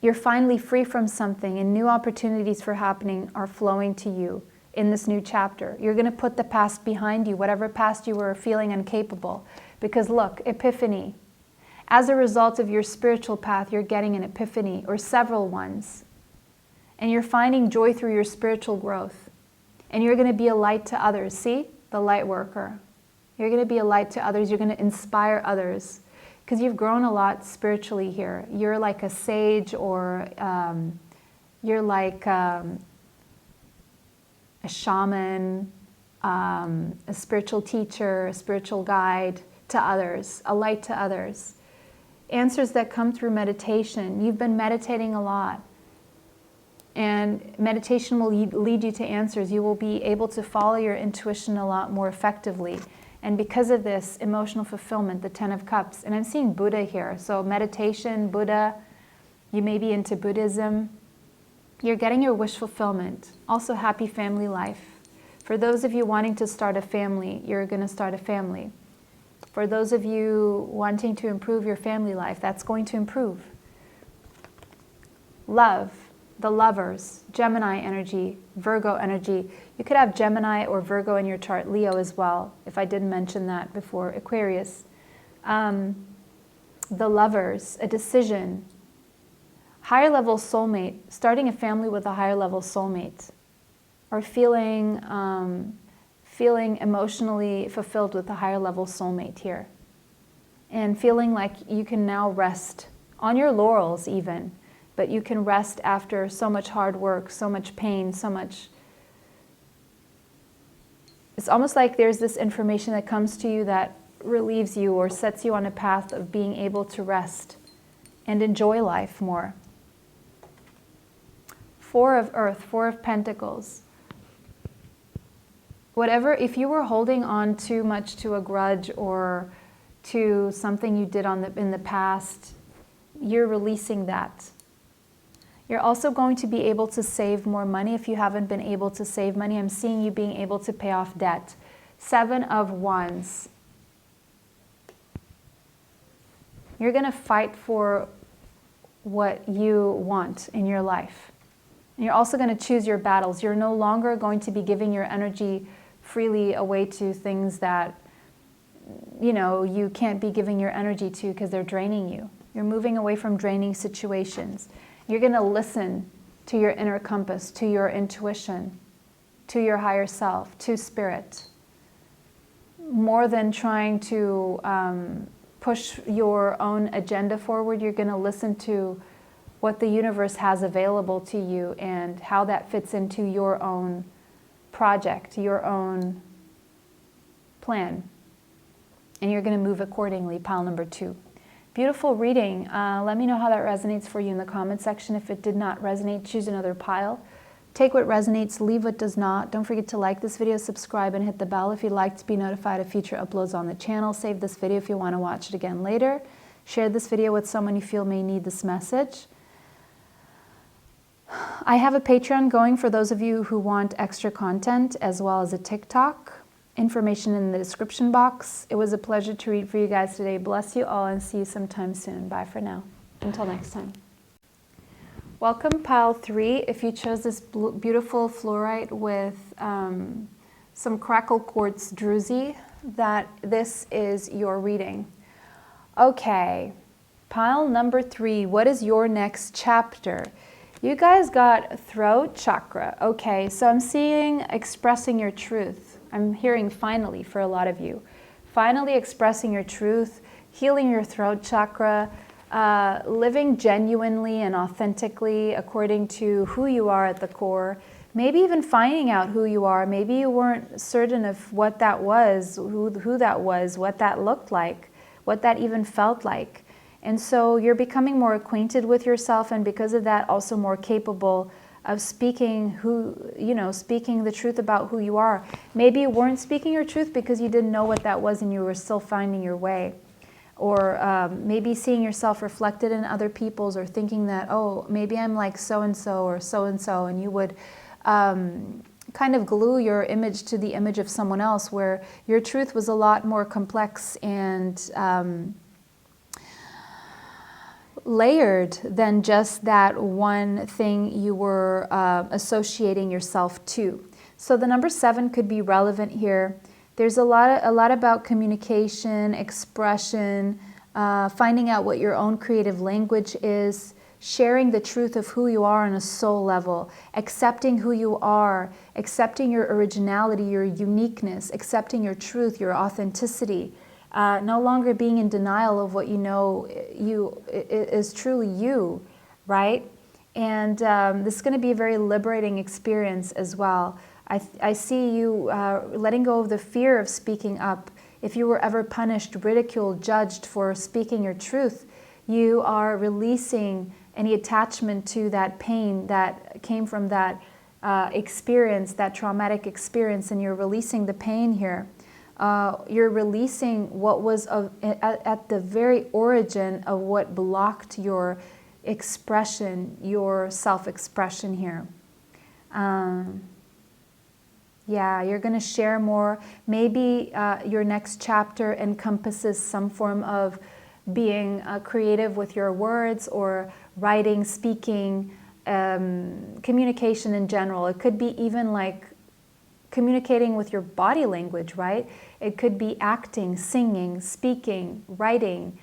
You're finally free from something, and new opportunities for happening are flowing to you in this new chapter. You're going to put the past behind you, whatever past you were feeling incapable. Because look, epiphany. As a result of your spiritual path, you're getting an epiphany, or several ones. And you're finding joy through your spiritual growth. And you're going to be a light to others. See? The light worker. You're going to be a light to others. You're going to inspire others. Because you've grown a lot spiritually here. You're like a sage, or you're like a shaman, a spiritual teacher, a spiritual guide to others, a light to others. Answers that come through meditation. You've been meditating a lot. And meditation will lead you to answers. You will be able to follow your intuition a lot more effectively. And because of this, emotional fulfillment, the 10 of Cups. And I'm seeing Buddha here. So meditation, Buddha, you may be into Buddhism. You're getting your wish fulfillment. Also happy family life. For those of you wanting to start a family, you're going to start a family. For those of you wanting to improve your family life, that's going to improve. Love. The Lovers, Gemini energy, Virgo energy. You could have Gemini or Virgo in your chart, Leo as well, if I didn't mention that before, Aquarius. The Lovers, a decision. Higher level soulmate, starting a family with a higher level soulmate. Or feeling emotionally fulfilled with a higher level soulmate here. And feeling like you can now rest on your laurels even. But you can rest after so much hard work, so much pain, so much... It's almost like there's this information that comes to you that relieves you or sets you on a path of being able to rest and enjoy life more. 4 of Earth, 4 of Pentacles. Whatever, if you were holding on too much to a grudge or to something you did in the past, you're releasing that. You're also going to be able to save more money if you haven't been able to save money. I'm seeing you being able to pay off debt. 7 of Wands. You're going to fight for what you want in your life. And you're also going to choose your battles. You're no longer going to be giving your energy freely away to things that, you know, you can't be giving your energy to because they're draining you. You're moving away from draining situations. You're going to listen to your inner compass, to your intuition, to your higher self, to spirit. More than trying to push your own agenda forward, you're going to listen to what the universe has available to you and how that fits into your own project, your own plan. And you're going to move accordingly, pile number 2. Beautiful reading. Let me know how that resonates for you in the comment section. If it did not resonate, choose another pile. Take what resonates, leave what does not. Don't forget to like this video, subscribe, and hit the bell if you'd like to be notified of future uploads on the channel. Save this video if you want to watch it again later. Share this video with someone you feel may need this message. I have a Patreon going for those of you who want extra content, as well as a TikTok. Information in the description box. It was a pleasure to read for you guys today. Bless you all and see you sometime soon. Bye for now. Until next time. Welcome, pile 3. If you chose this beautiful fluorite with some crackle quartz druzy, this is your reading. Okay, pile number 3. What is your next chapter? You guys got throat chakra. Okay, so I'm seeing expressing your truth. I'm hearing finally for a lot of you. Finally expressing your truth, healing your throat chakra, living genuinely and authentically according to who you are at the core. Maybe even finding out who you are. Maybe you weren't certain of what that was, who that was, what that looked like, what that even felt like. And so you're becoming more acquainted with yourself, and because of that, also more capable of speaking speaking the truth about who you are. Maybe you weren't speaking your truth because you didn't know what that was and you were still finding your way. Or maybe seeing yourself reflected in other people's, or thinking that, oh, maybe I'm like so-and-so or so-and-so, and you would kind of glue your image to the image of someone else, where your truth was a lot more complex and layered than just that one thing you were associating yourself to. So the number 7 could be relevant here. There's a lot about communication, expression, finding out what your own creative language is, sharing the truth of who you are on a soul level, accepting who you are, accepting your originality, your uniqueness, accepting your truth, your authenticity, no longer being in denial of what you know is truly you, right? And this is going to be a very liberating experience as well. I see you letting go of the fear of speaking up. If you were ever punished, ridiculed, judged for speaking your truth, you are releasing any attachment to that pain that came from that experience, that traumatic experience, and you're releasing the pain here. You're releasing what was at the very origin of what blocked your expression, your self-expression here. Yeah, you're going to share more. Maybe your next chapter encompasses some form of being creative with your words, or writing, speaking, communication in general. It could be even like communicating with your body language, right? It could be acting, singing, speaking, writing,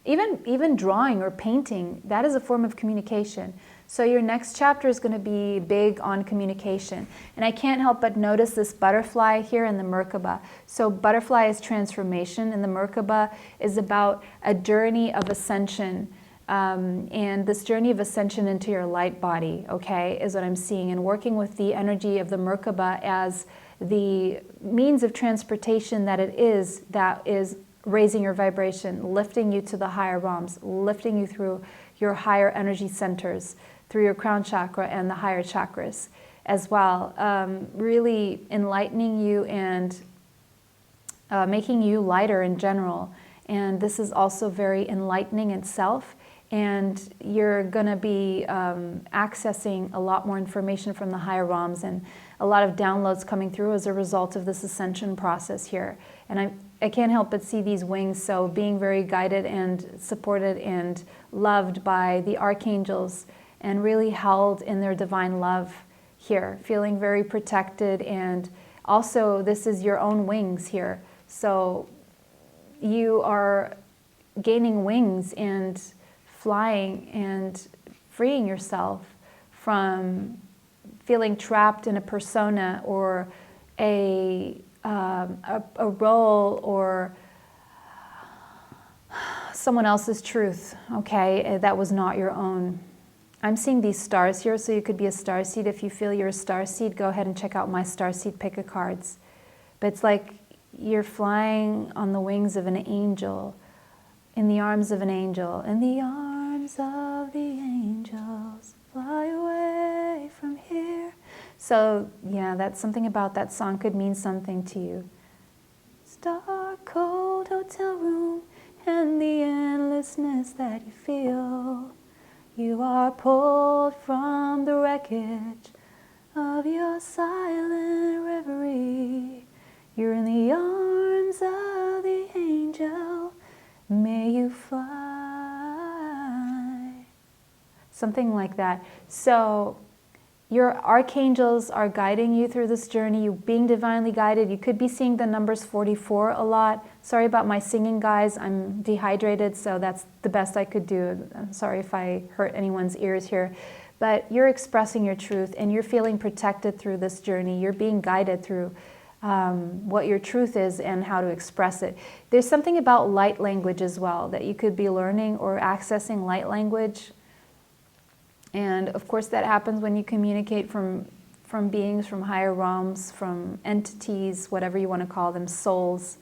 even drawing or painting. That is a form of communication. So your next chapter is going to be big on communication. And I can't help but notice this butterfly here in the Merkaba. So butterfly is transformation, and the Merkaba is about a journey of ascension. And this journey of ascension into your light body, okay, is what I'm seeing. And working with the energy of the Merkaba as the means of transportation that is raising your vibration, lifting you to the higher realms, lifting you through your higher energy centers, through your crown chakra and the higher chakras as well. Really enlightening you and making you lighter in general. And this is also very enlightening itself. And you're going to be accessing a lot more information from the higher realms, and a lot of downloads coming through as a result of this ascension process here. And I can't help but see these wings, so being very guided and supported and loved by the archangels, and really held in their divine love here, feeling very protected. And also, this is your own wings here. So you are gaining wings and flying and freeing yourself from feeling trapped in a persona or a role or someone else's truth, okay, that was not your own. I'm seeing these stars here, so you could be a starseed. If you feel you're a starseed, go ahead and check out my starseed pick-a-cards. But it's like you're flying on the wings of an angel, in the arms of an angel. In the arms of the angels, fly away from here. So, yeah, that's something about that song could mean something to you. Dark, cold hotel room, and the endlessness that you feel. You are pulled from the wreckage of your silent reverie. You're in the arms of the angel. May you fly. Something like that. So your archangels are guiding you through this journey. You're being divinely guided. You could be seeing the numbers 44 a lot. Sorry about my singing, guys. I'm dehydrated, so that's the best I could do. I'm sorry if I hurt anyone's ears here. but you're expressing your truth and you're feeling protected through this journey. You're being guided through what your truth is and how to express it. There's something about light language as well, that you could be learning or accessing light language. And of course that happens when you communicate from beings, from higher realms, from entities, whatever you want to call them, souls,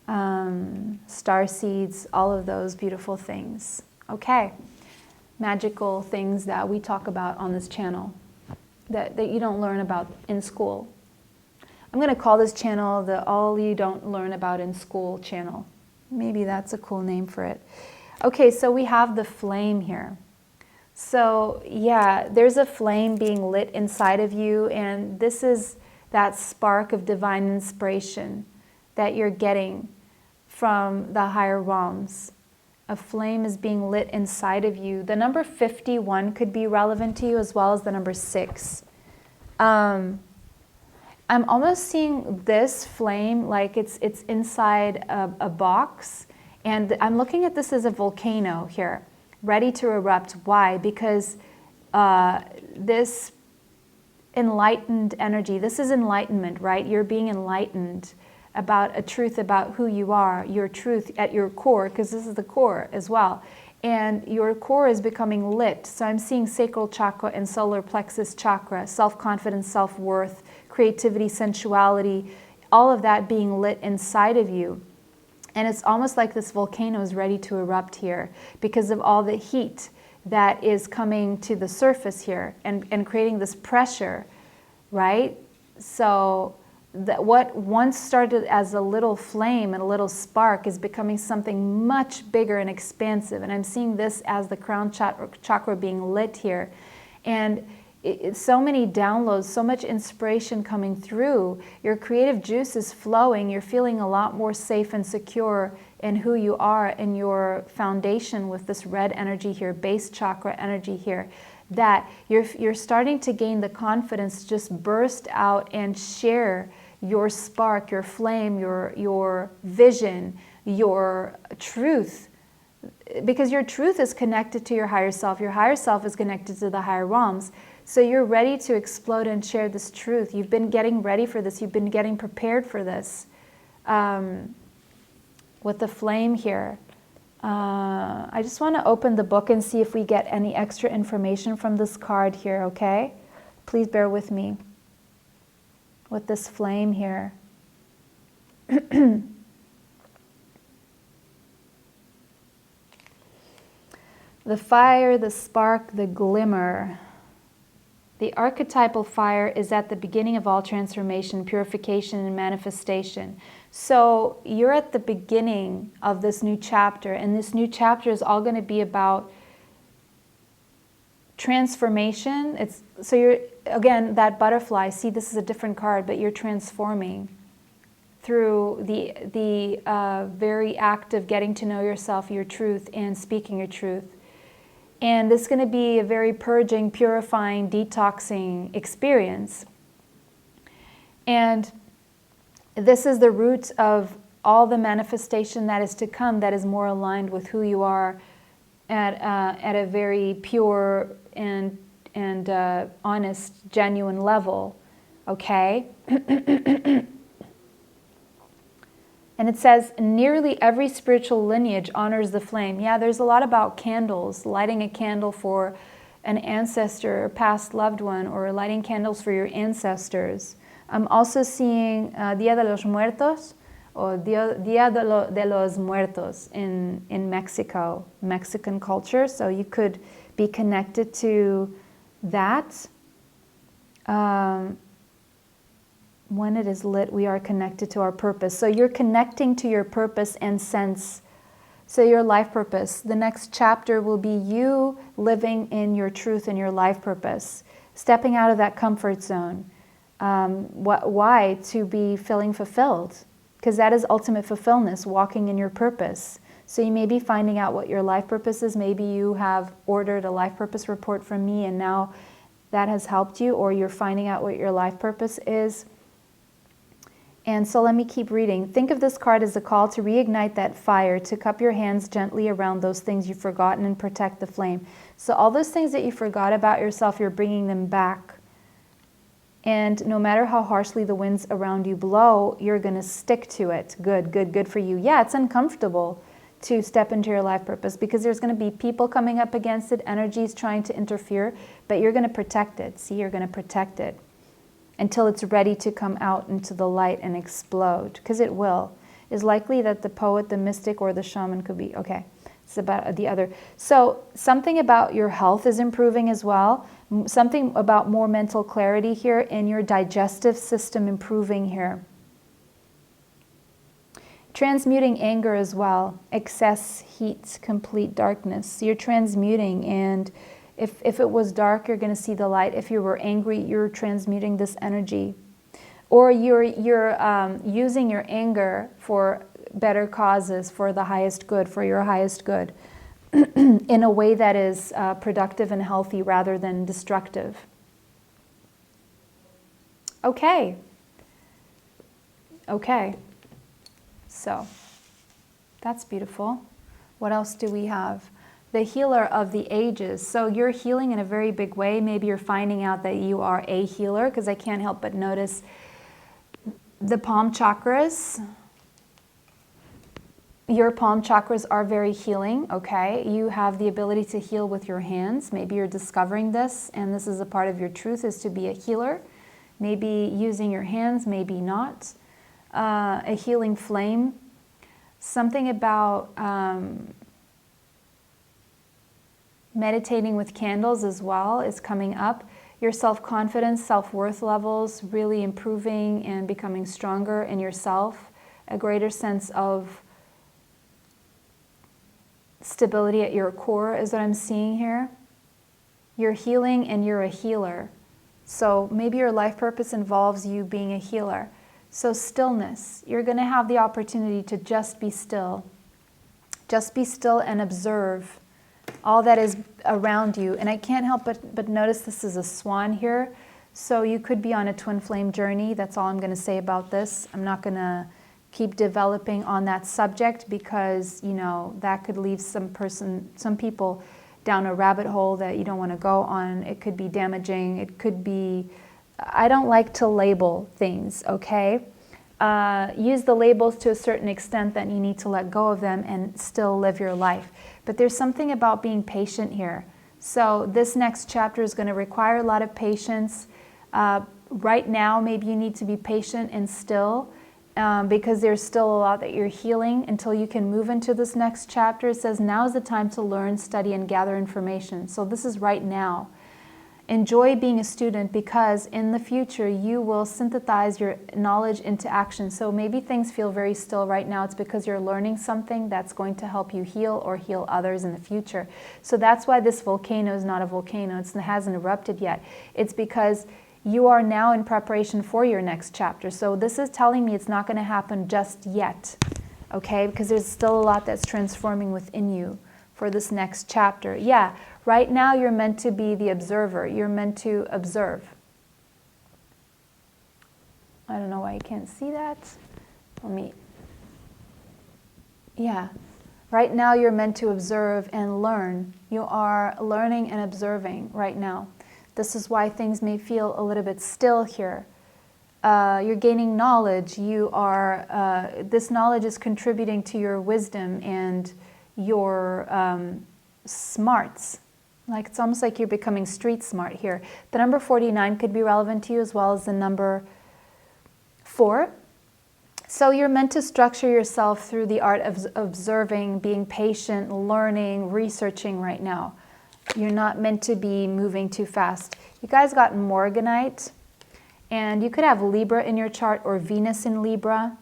star seeds, all of those beautiful things. Okay, magical things that we talk about on this channel that you don't learn about in school. I'm going to call this channel the All You Don't Learn About in School channel. Maybe that's a cool name for it. Okay, so we have the flame here. So yeah, there's a flame being lit inside of you, and this is that spark of divine inspiration that you're getting from the higher realms. A flame is being lit inside of you. The number 51 could be relevant to you, as well as the number 6. I'm almost seeing this flame like it's inside a box, and I'm looking at this as a volcano here, ready to erupt. Why? Because this enlightened energy, this is enlightenment, right? You're being enlightened about a truth about who you are, your truth at your core, because this is the core as well. And your core is becoming lit. So I'm seeing sacral chakra and solar plexus chakra, self-confidence, self-worth, creativity, sensuality, all of that being lit inside of you. And it's almost like this volcano is ready to erupt here because of all the heat that is coming to the surface here and creating this pressure, right? So that what once started as a little flame and a little spark is becoming something much bigger and expansive. And I'm seeing this as the crown chakra being lit here. And it's so many downloads, so much inspiration coming through. Your creative juice is flowing. You're feeling a lot more safe and secure in who you are and your foundation with this red energy here, base chakra energy here, that you're starting to gain the confidence to just burst out and share your spark, your flame, your vision, your truth. Because your truth is connected to your higher self. Your higher self is connected to the higher realms. So you're ready to explode and share this truth. You've been getting ready for this. You've been getting prepared for this. With the flame here. I just want to open the book and see if we get any extra information from this card here, okay? Please bear with me. With this flame here. The fire, the spark, the glimmer. The archetypal fire is at the beginning of all transformation, purification, and manifestation. So you're at the beginning of this new chapter, and this new chapter is all going to be about transformation. So you're, again, that butterfly, see, this is a different card, but you're transforming through the very act of getting to know yourself, your truth, and speaking your truth. And this is going to be a very purging, purifying, detoxing experience. And this is the root of all the manifestation that is to come, that is more aligned with who you are at a very pure and honest, genuine level. Okay? And it says, nearly every spiritual lineage honors the flame. Yeah, there's a lot about candles, lighting a candle for an ancestor or past loved one, or lighting candles for your ancestors. I'm also seeing Dia de los Muertos, or Dia de los Muertos in Mexico, Mexican culture. So you could be connected to that. When it is lit, we are connected to our purpose. So you're connecting to your purpose and sense. So your life purpose. The next chapter will be you living in your truth and your life purpose. Stepping out of that comfort zone. Why? To be feeling fulfilled. Because that is ultimate fulfillment, walking in your purpose. So you may be finding out what your life purpose is. Maybe you have ordered a life purpose report from me and now that has helped you, or you're finding out what your life purpose is. And so let me keep reading. Think of this card as a call to reignite that fire, to cup your hands gently around those things you've forgotten and protect the flame. So all those things that you forgot about yourself, you're bringing them back. And no matter how harshly the winds around you blow, you're going to stick to it. Good, good, good for you. Yeah, it's uncomfortable to step into your life purpose because there's going to be people coming up against it, energies trying to interfere, but you're going to protect it. See, you're going to protect it until it's ready to come out into the light and explode, because it will. It's likely that the poet, the mystic, or the shaman could be, okay, it's about the other. So something about your health is improving as well. Something about more mental clarity here, and your digestive system improving here. Transmuting anger as well. Excess heat, complete darkness. You're transmuting, and if it was dark, you're going to see the light. If you were angry, you're transmuting this energy. Or you're using your anger for better causes, for the highest good, for your highest good, in a way that is productive and healthy rather than destructive. Okay. Okay. So, that's beautiful. What else do we have? The healer of the ages. So you're healing in a very big way. Maybe you're finding out that you are a healer, because I can't help but notice the palm chakras. Your palm chakras are very healing, okay? You have the ability to heal with your hands. Maybe you're discovering this, and this is a part of your truth, is to be a healer. Maybe using your hands, maybe not. A healing flame. Something about meditating with candles as well is coming up. Your self-confidence, self-worth levels really improving and becoming stronger in yourself. A greater sense of stability at your core is what I'm seeing here. You're healing and you're a healer. So maybe your life purpose involves you being a healer. So stillness. You're going to have the opportunity to just be still. Just be still and observe all that is around you. And I can't help but notice this is a swan here. So you could be on a twin flame journey. That's all I'm going to say about this. I'm not going to keep developing on that subject because, you know, that could leave some people down a rabbit hole that you don't want to go on. It could be damaging. It could be, I don't like to label things, okay? Use the labels to a certain extent that you need to let go of them and still live your life. But there's something about being patient here. So this next chapter is going to require a lot of patience. Right now, maybe you need to be patient and still because there's still a lot that you're healing until you can move into this next chapter. It says now is the time to learn, study, and gather information. So this is right now. Enjoy being a student because in the future you will synthesize your knowledge into action. So maybe things feel very still right now. It's because you're learning something that's going to help you heal or heal others in the future. So that's why this volcano is not a volcano. It hasn't erupted yet. It's because you are now in preparation for your next chapter. So this is telling me it's not going to happen just yet, okay? Because there's still a lot that's transforming within you for this next chapter. Yeah. Right now, you're meant to be the observer. You're meant to observe. I don't know why you can't see that. Yeah. Right now, you're meant to observe and learn. You are learning and observing right now. This is why things may feel a little bit still here. You're gaining knowledge. You are. This knowledge is contributing to your wisdom and your smarts. Like it's almost like you're becoming street smart here. The number 49 could be relevant to you as well as the number 4. So you're meant to structure yourself through the art of observing, being patient, learning, researching right now. You're not meant to be moving too fast. You guys got Morganite, and you could have Libra in your chart or Venus in Libra.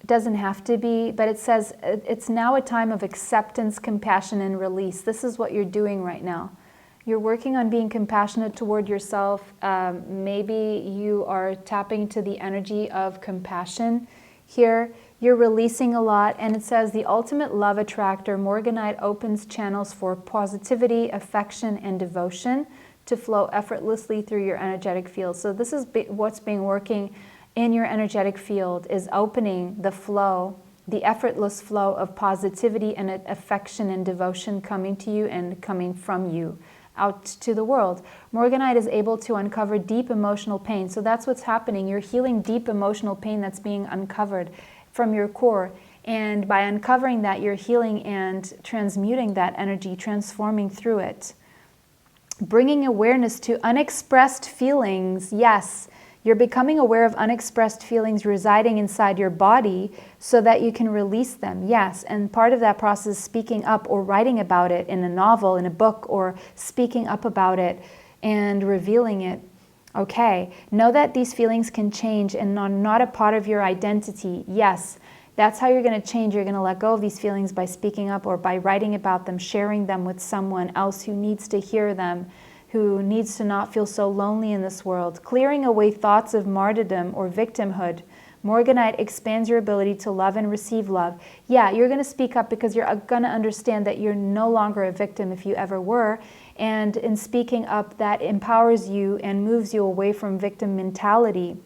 It doesn't have to be, but it says it's now a time of acceptance, compassion, and release. This is what you're doing right now. You're working on being compassionate toward yourself. Maybe you are tapping to the energy of compassion here. You're releasing a lot, and it says the ultimate love attractor, Morganite, opens channels for positivity, affection, and devotion to flow effortlessly through your energetic field. So this is what's being working in your energetic field, is opening the flow the effortless flow of positivity and affection and devotion coming to you and coming from you out to the world. Morganite is able to uncover deep emotional pain. So that's what's happening. You're healing deep emotional pain that's being uncovered from your core. And by uncovering that, you're healing and transmuting that energy, transforming through it. Bringing awareness to unexpressed feelings. Yes, you're becoming aware of unexpressed feelings residing inside your body so that you can release them. Yes, and part of that process is speaking up or writing about it in a novel, in a book, or speaking up about it and revealing it. Okay, know that these feelings can change and are not a part of your identity. Yes, that's how you're going to change. You're going to let go of these feelings by speaking up or by writing about them, sharing them with someone else who needs to hear them, who needs to not feel so lonely in this world. Clearing away thoughts of martyrdom or victimhood. Morganite expands your ability to love and receive love. Yeah, you're going to speak up because you're going to understand that you're no longer a victim if you ever were. And in speaking up, that empowers you and moves you away from victim mentality.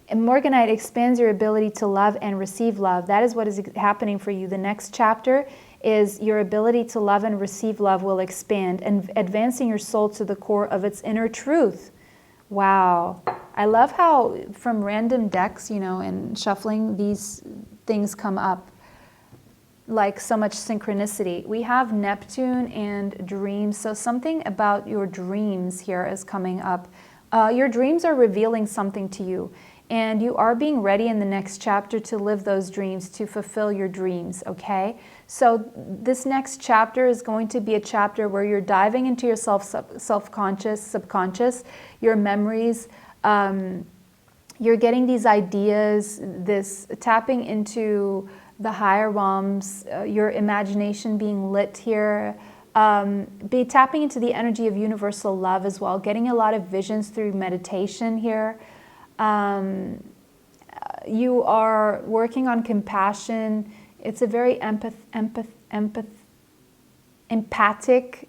And Morganite expands your ability to love and receive love. That is what is happening for you. The next chapter is your ability to love and receive love will expand, and advancing your soul to the core of its inner truth. Wow. I love how from random decks, and shuffling, these things come up like so much synchronicity. We have Neptune and dreams. So something about your dreams here is coming up. Your dreams are revealing something to you. And you are being ready in the next chapter to live those dreams, to fulfill your dreams, okay? So this next chapter is going to be a chapter where you're diving into your self-conscious, subconscious, your memories. You're getting these ideas, this tapping into the higher realms, your imagination being lit here. Be tapping into the energy of universal love as well, getting a lot of visions through meditation here. You are working on compassion. It's a very empathic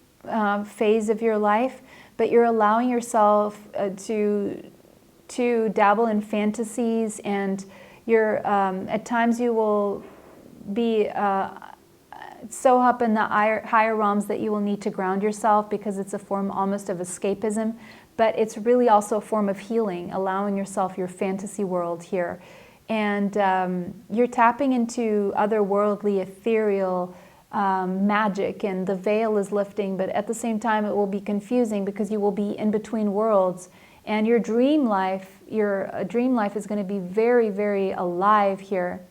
phase of your life, but you're allowing yourself to dabble in fantasies, and you're at times you will be so up in the higher realms that you will need to ground yourself because it's a form almost of escapism. But it's really also a form of healing, allowing yourself your fantasy world here. And you're tapping into otherworldly, ethereal magic, and the veil is lifting, but at the same time it will be confusing because you will be in between worlds. And your dream life is going to be very, very alive here.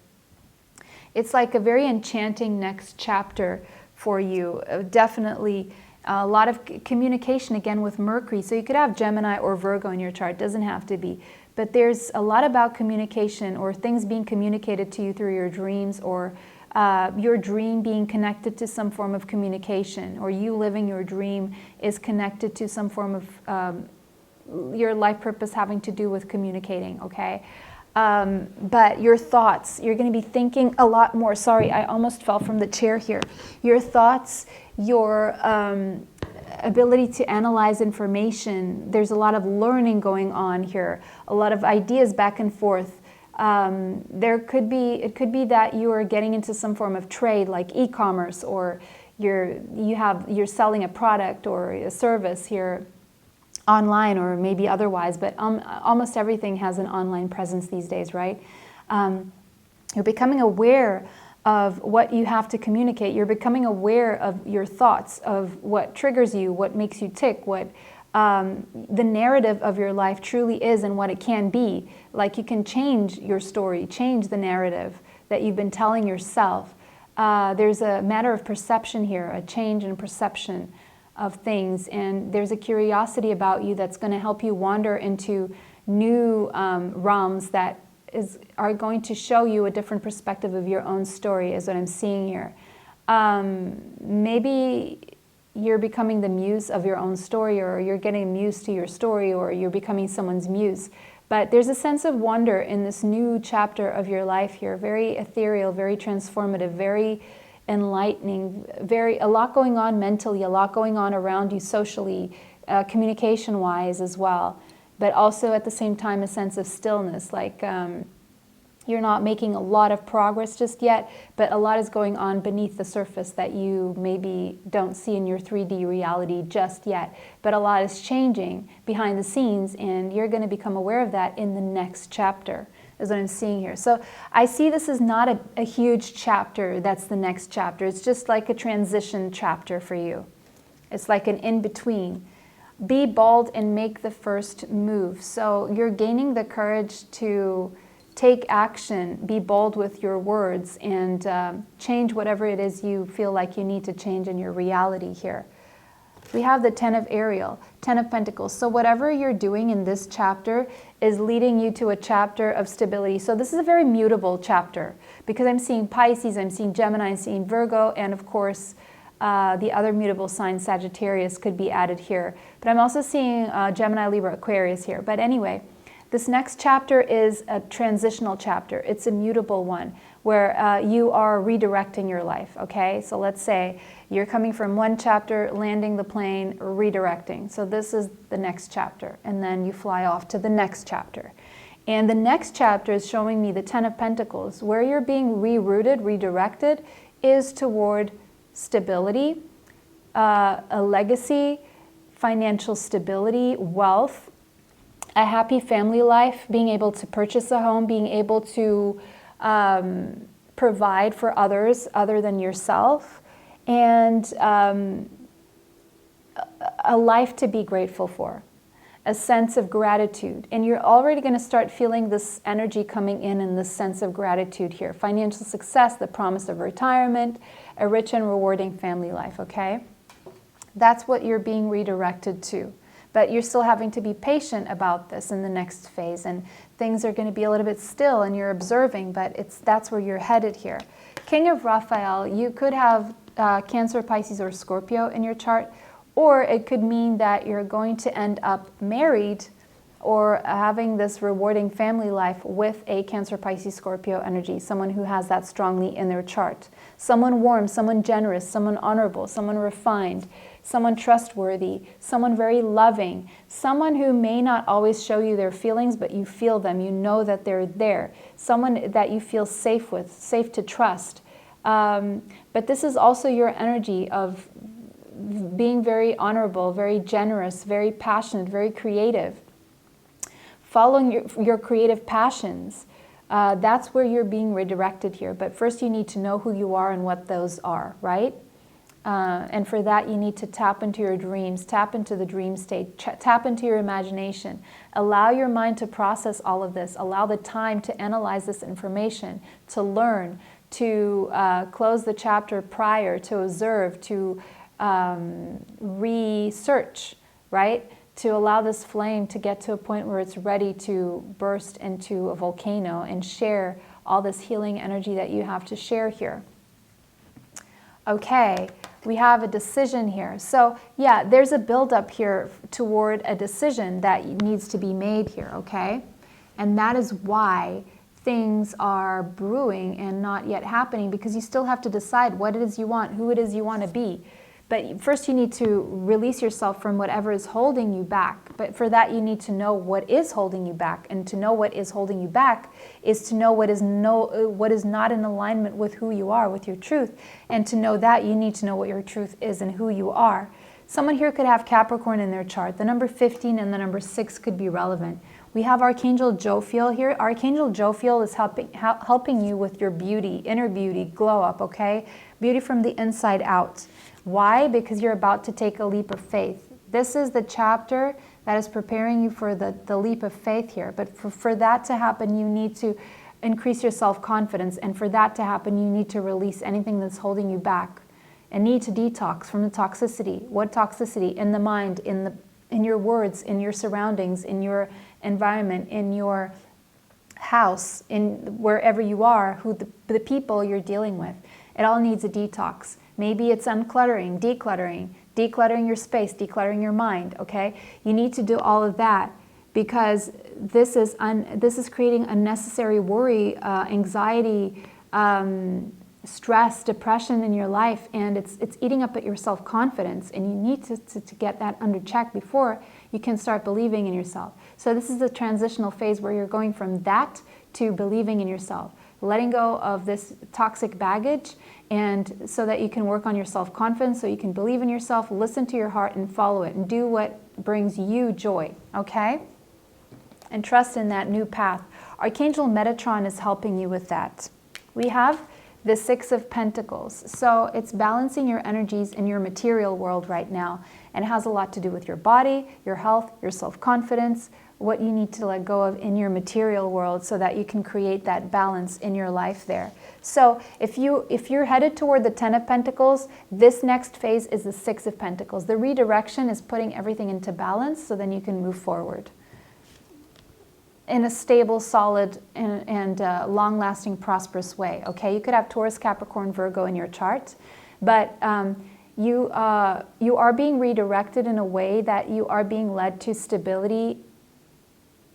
It's like a very enchanting next chapter for you. Definitely a lot of communication again with Mercury. So you could have Gemini or Virgo in your chart. Doesn't have to be. But there's a lot about communication or things being communicated to you through your dreams, or your dream being connected to some form of communication, or you living your dream is connected to some form of your life purpose having to do with communicating, okay? But your thoughts, you're going to be thinking a lot more. Sorry, I almost fell from the chair here. Your thoughts, your ability to analyze information, there's a lot of learning going on here, a lot of ideas back and forth. It could be that you are getting into some form of trade like e-commerce, or you're selling a product or a service here online, or maybe otherwise, but almost everything has an online presence these days, right? You're becoming aware of what you have to communicate. You're becoming aware of your thoughts, of what triggers you, what makes you tick, what the narrative of your life truly is and what it can be. Like you can change your story, change the narrative that you've been telling yourself. There's a matter of perception here, a change in perception of things, and there's a curiosity about you that's going to help you wander into new realms that are going to show you a different perspective of your own story, is what I'm seeing here. Maybe you're becoming the muse of your own story, or you're getting muse to your story, or you're becoming someone's muse. But there's a sense of wonder in this new chapter of your life here, very ethereal, very transformative, very enlightening, a lot going on mentally, a lot going on around you socially, communication-wise as well. But also at the same time a sense of stillness, like You're not making a lot of progress just yet, but a lot is going on beneath the surface that you maybe don't see in your 3D reality just yet. But a lot is changing behind the scenes, and you're going to become aware of that in the next chapter, is what I'm seeing here. So I see this is not a huge chapter that's the next chapter. It's just like a transition chapter for you. It's like an in-between. Be bold and make the first move. So you're gaining the courage to take action, be bold with your words, and change whatever it is you feel like you need to change in your reality here. We have the Ten of Pentacles. So whatever you're doing in this chapter is leading you to a chapter of stability. So this is a very mutable chapter, because I'm seeing Pisces, I'm seeing Gemini, I'm seeing Virgo, and of course the other mutable sign, Sagittarius, could be added here. But I'm also seeing Gemini, Libra, Aquarius here. But anyway, this next chapter is a transitional chapter. It's a mutable one where you are redirecting your life, okay? So let's say you're coming from one chapter, landing the plane, redirecting. So this is the next chapter, and then you fly off to the next chapter. And the next chapter is showing me the Ten of Pentacles. Where you're being rerouted, redirected, is toward stability, a legacy, financial stability, wealth, a happy family life, being able to purchase a home, being able to provide for others other than yourself, and a life to be grateful for, a sense of gratitude. And you're already going to start feeling this energy coming in this sense of gratitude here. Financial success, the promise of retirement, a rich and rewarding family life, okay? That's what you're being redirected to. But you're still having to be patient about this in the next phase, and things are going to be a little bit still, and you're observing, but that's where you're headed here. King of Raphael, you could have Cancer, Pisces, or Scorpio in your chart, or it could mean that you're going to end up married or having this rewarding family life with a Cancer, Pisces, Scorpio energy, someone who has that strongly in their chart. Someone warm, someone generous, someone honorable, someone refined, someone trustworthy, someone very loving, someone who may not always show you their feelings, but you feel them, you know that they're there, someone that you feel safe with, safe to trust. But this is also your energy of being very honorable, very generous, very passionate, very creative. Following your creative passions, that's where you're being redirected here. But first you need to know who you are and what those are, right? And for that you need to tap into your dreams, tap into the dream state, tap into your imagination. Allow your mind to process all of this. Allow the time to analyze this information, to learn, to close the chapter prior, to observe, to research, right? To allow this flame to get to a point where it's ready to burst into a volcano and share all this healing energy that you have to share here. Okay, we have a decision here. So yeah, there's a buildup here toward a decision that needs to be made here, okay? And that is why things are brewing and not yet happening, because you still have to decide what it is you want, who it is you want to be. But first you need to release yourself from whatever is holding you back. But for that you need to know what is holding you back. And to know what is holding you back is to know what is not in alignment with who you are, with your truth. And to know that, you need to know what your truth is and who you are. Someone here could have Capricorn in their chart. The number 15 and the number 6 could be relevant. We have Archangel Jophiel here. Archangel Jophiel is helping you with your beauty, inner beauty, glow up, okay? Beauty from the inside out. Why? Because you're about to take a leap of faith. This is the chapter that is preparing you for the leap of faith here. But for that to happen, you need to increase your self-confidence. And for that to happen, you need to release anything that's holding you back. And need to detox from the toxicity. What toxicity? In the mind, in your words, in your surroundings, in your environment, in your house, in wherever you are, the people you're dealing with. It all needs a detox. Maybe it's uncluttering, decluttering your space, decluttering your mind, okay? You need to do all of that because this is creating unnecessary worry, anxiety, stress, depression in your life, and it's eating up at your self-confidence, and you need to get that under check before you can start believing in yourself. So this is a transitional phase where you're going from that to believing in yourself, letting go of this toxic baggage, and so that you can work on your self-confidence, so you can believe in yourself, listen to your heart and follow it, and do what brings you joy, okay? And trust in that new path. Archangel Metatron is helping you with that. We have the Six of Pentacles. So it's balancing your energies in your material world right now. And it has a lot to do with your body, your health, your self-confidence, what you need to let go of in your material world so that you can create that balance in your life there. So if you're headed toward the Ten of Pentacles, this next phase is the Six of Pentacles. The redirection is putting everything into balance so then you can move forward in a stable, solid, and long-lasting, prosperous way, okay? You could have Taurus, Capricorn, Virgo in your chart, but you are being redirected in a way that you are being led to stability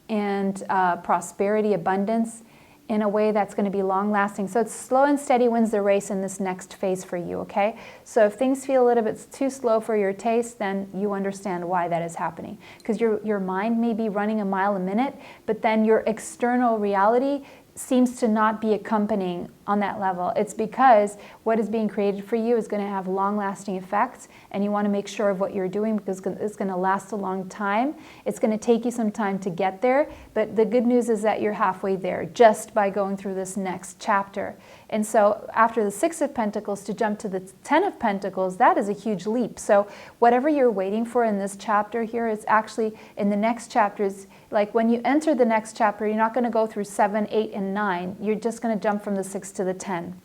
and prosperity, abundance, in a way that's going to be long-lasting. So it's slow and steady wins the race in this next phase for you, okay? So if things feel a little bit too slow for your taste, then you understand why that is happening. Because your mind may be running a mile a minute, but then your external reality seems to not be accompanying on that level. It's because what is being created for you is going to have long-lasting effects, and you want to make sure of what you're doing because it's going to last a long time. It's going to take you some time to get there, but the good news is that you're halfway there just by going through this next chapter. And so after the Six of Pentacles to jump to the Ten of Pentacles, that is a huge leap. So whatever you're waiting for in this chapter here is actually in the next chapters. Like when you enter the next chapter, you're not going to go through 7, 8, and 9. You're just going to jump from the 6 to the 10.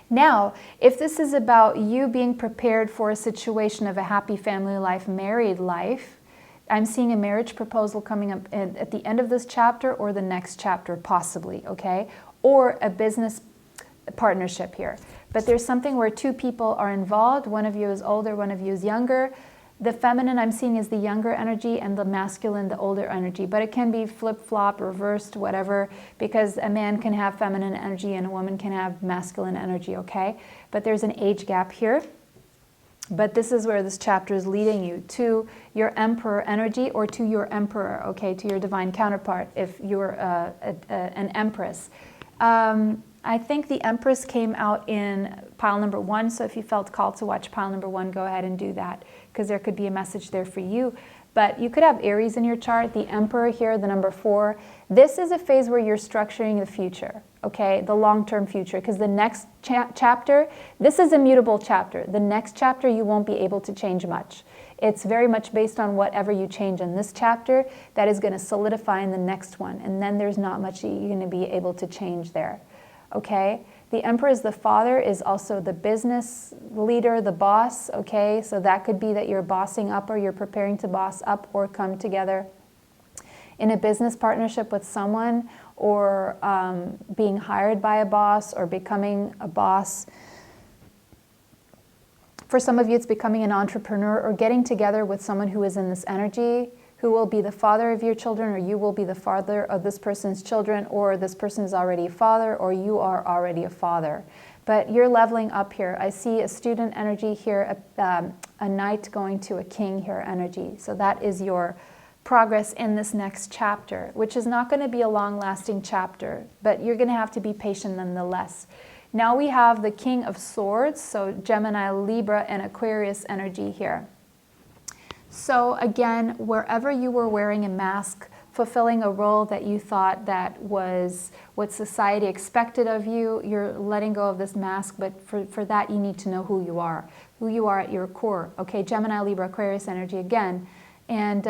Now, if this is about you being prepared for a situation of a happy family life, married life, I'm seeing a marriage proposal coming up at the end of this chapter or the next chapter, possibly, okay? Or a business partnership here. But there's something where two people are involved. One of you is older, one of you is younger. The feminine I'm seeing is the younger energy and the masculine, the older energy. But it can be flip-flop, reversed, whatever, because a man can have feminine energy and a woman can have masculine energy, okay? But there's an age gap here. But this is where this chapter is leading you to your emperor energy or to your emperor, okay, to your divine counterpart if you're an empress. I think the Empress came out in pile number 1, so if you felt called to watch pile number 1, go ahead and do that, because there could be a message there for you. But you could have Aries in your chart, the Emperor here, the number 4. This is a phase where you're structuring the future, okay, the long-term future, because the next chapter, this is a mutable chapter. The next chapter, you won't be able to change much. It's very much based on whatever you change in this chapter that is going to solidify in the next one, and then there's not much you're going to be able to change there. Okay, the Emperor is the father, is also the business leader, the boss, okay? So that could be that you're bossing up or you're preparing to boss up or come together in a business partnership with someone, or being hired by a boss or becoming a boss. For some of you, it's becoming an entrepreneur or getting together with someone who is in this energy, who will be the father of your children, or you will be the father of this person's children, or this person is already a father, or you are already a father. But you're leveling up here. I see a student energy here, a knight going to a king here energy. So that is your progress in this next chapter, which is not going to be a long-lasting chapter, but you're going to have to be patient nonetheless. Now we have the King of Swords, so Gemini, Libra, and Aquarius energy here. So again, wherever you were wearing a mask, fulfilling a role that you thought that was what society expected of you, you're letting go of this mask, but for that you need to know who you are at your core. Okay, Gemini, Libra, Aquarius energy again. And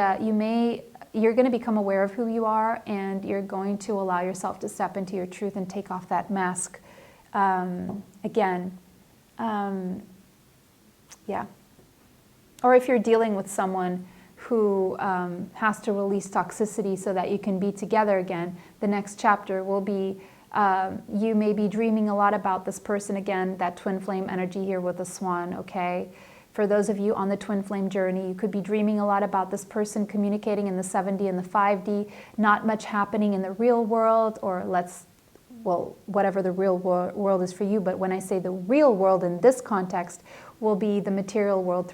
you're going to become aware of who you are, and you're going to allow yourself to step into your truth and take off that mask. Yeah. Or if you're dealing with someone who has to release toxicity so that you can be together again, the next chapter will be, you may be dreaming a lot about this person again, that twin flame energy here with the swan, okay? For those of you on the twin flame journey, you could be dreaming a lot about this person, communicating in the 7D and the 5D, not much happening in the real world, or let's well, whatever the real world is for you, but when I say the real world in this context, will be the material world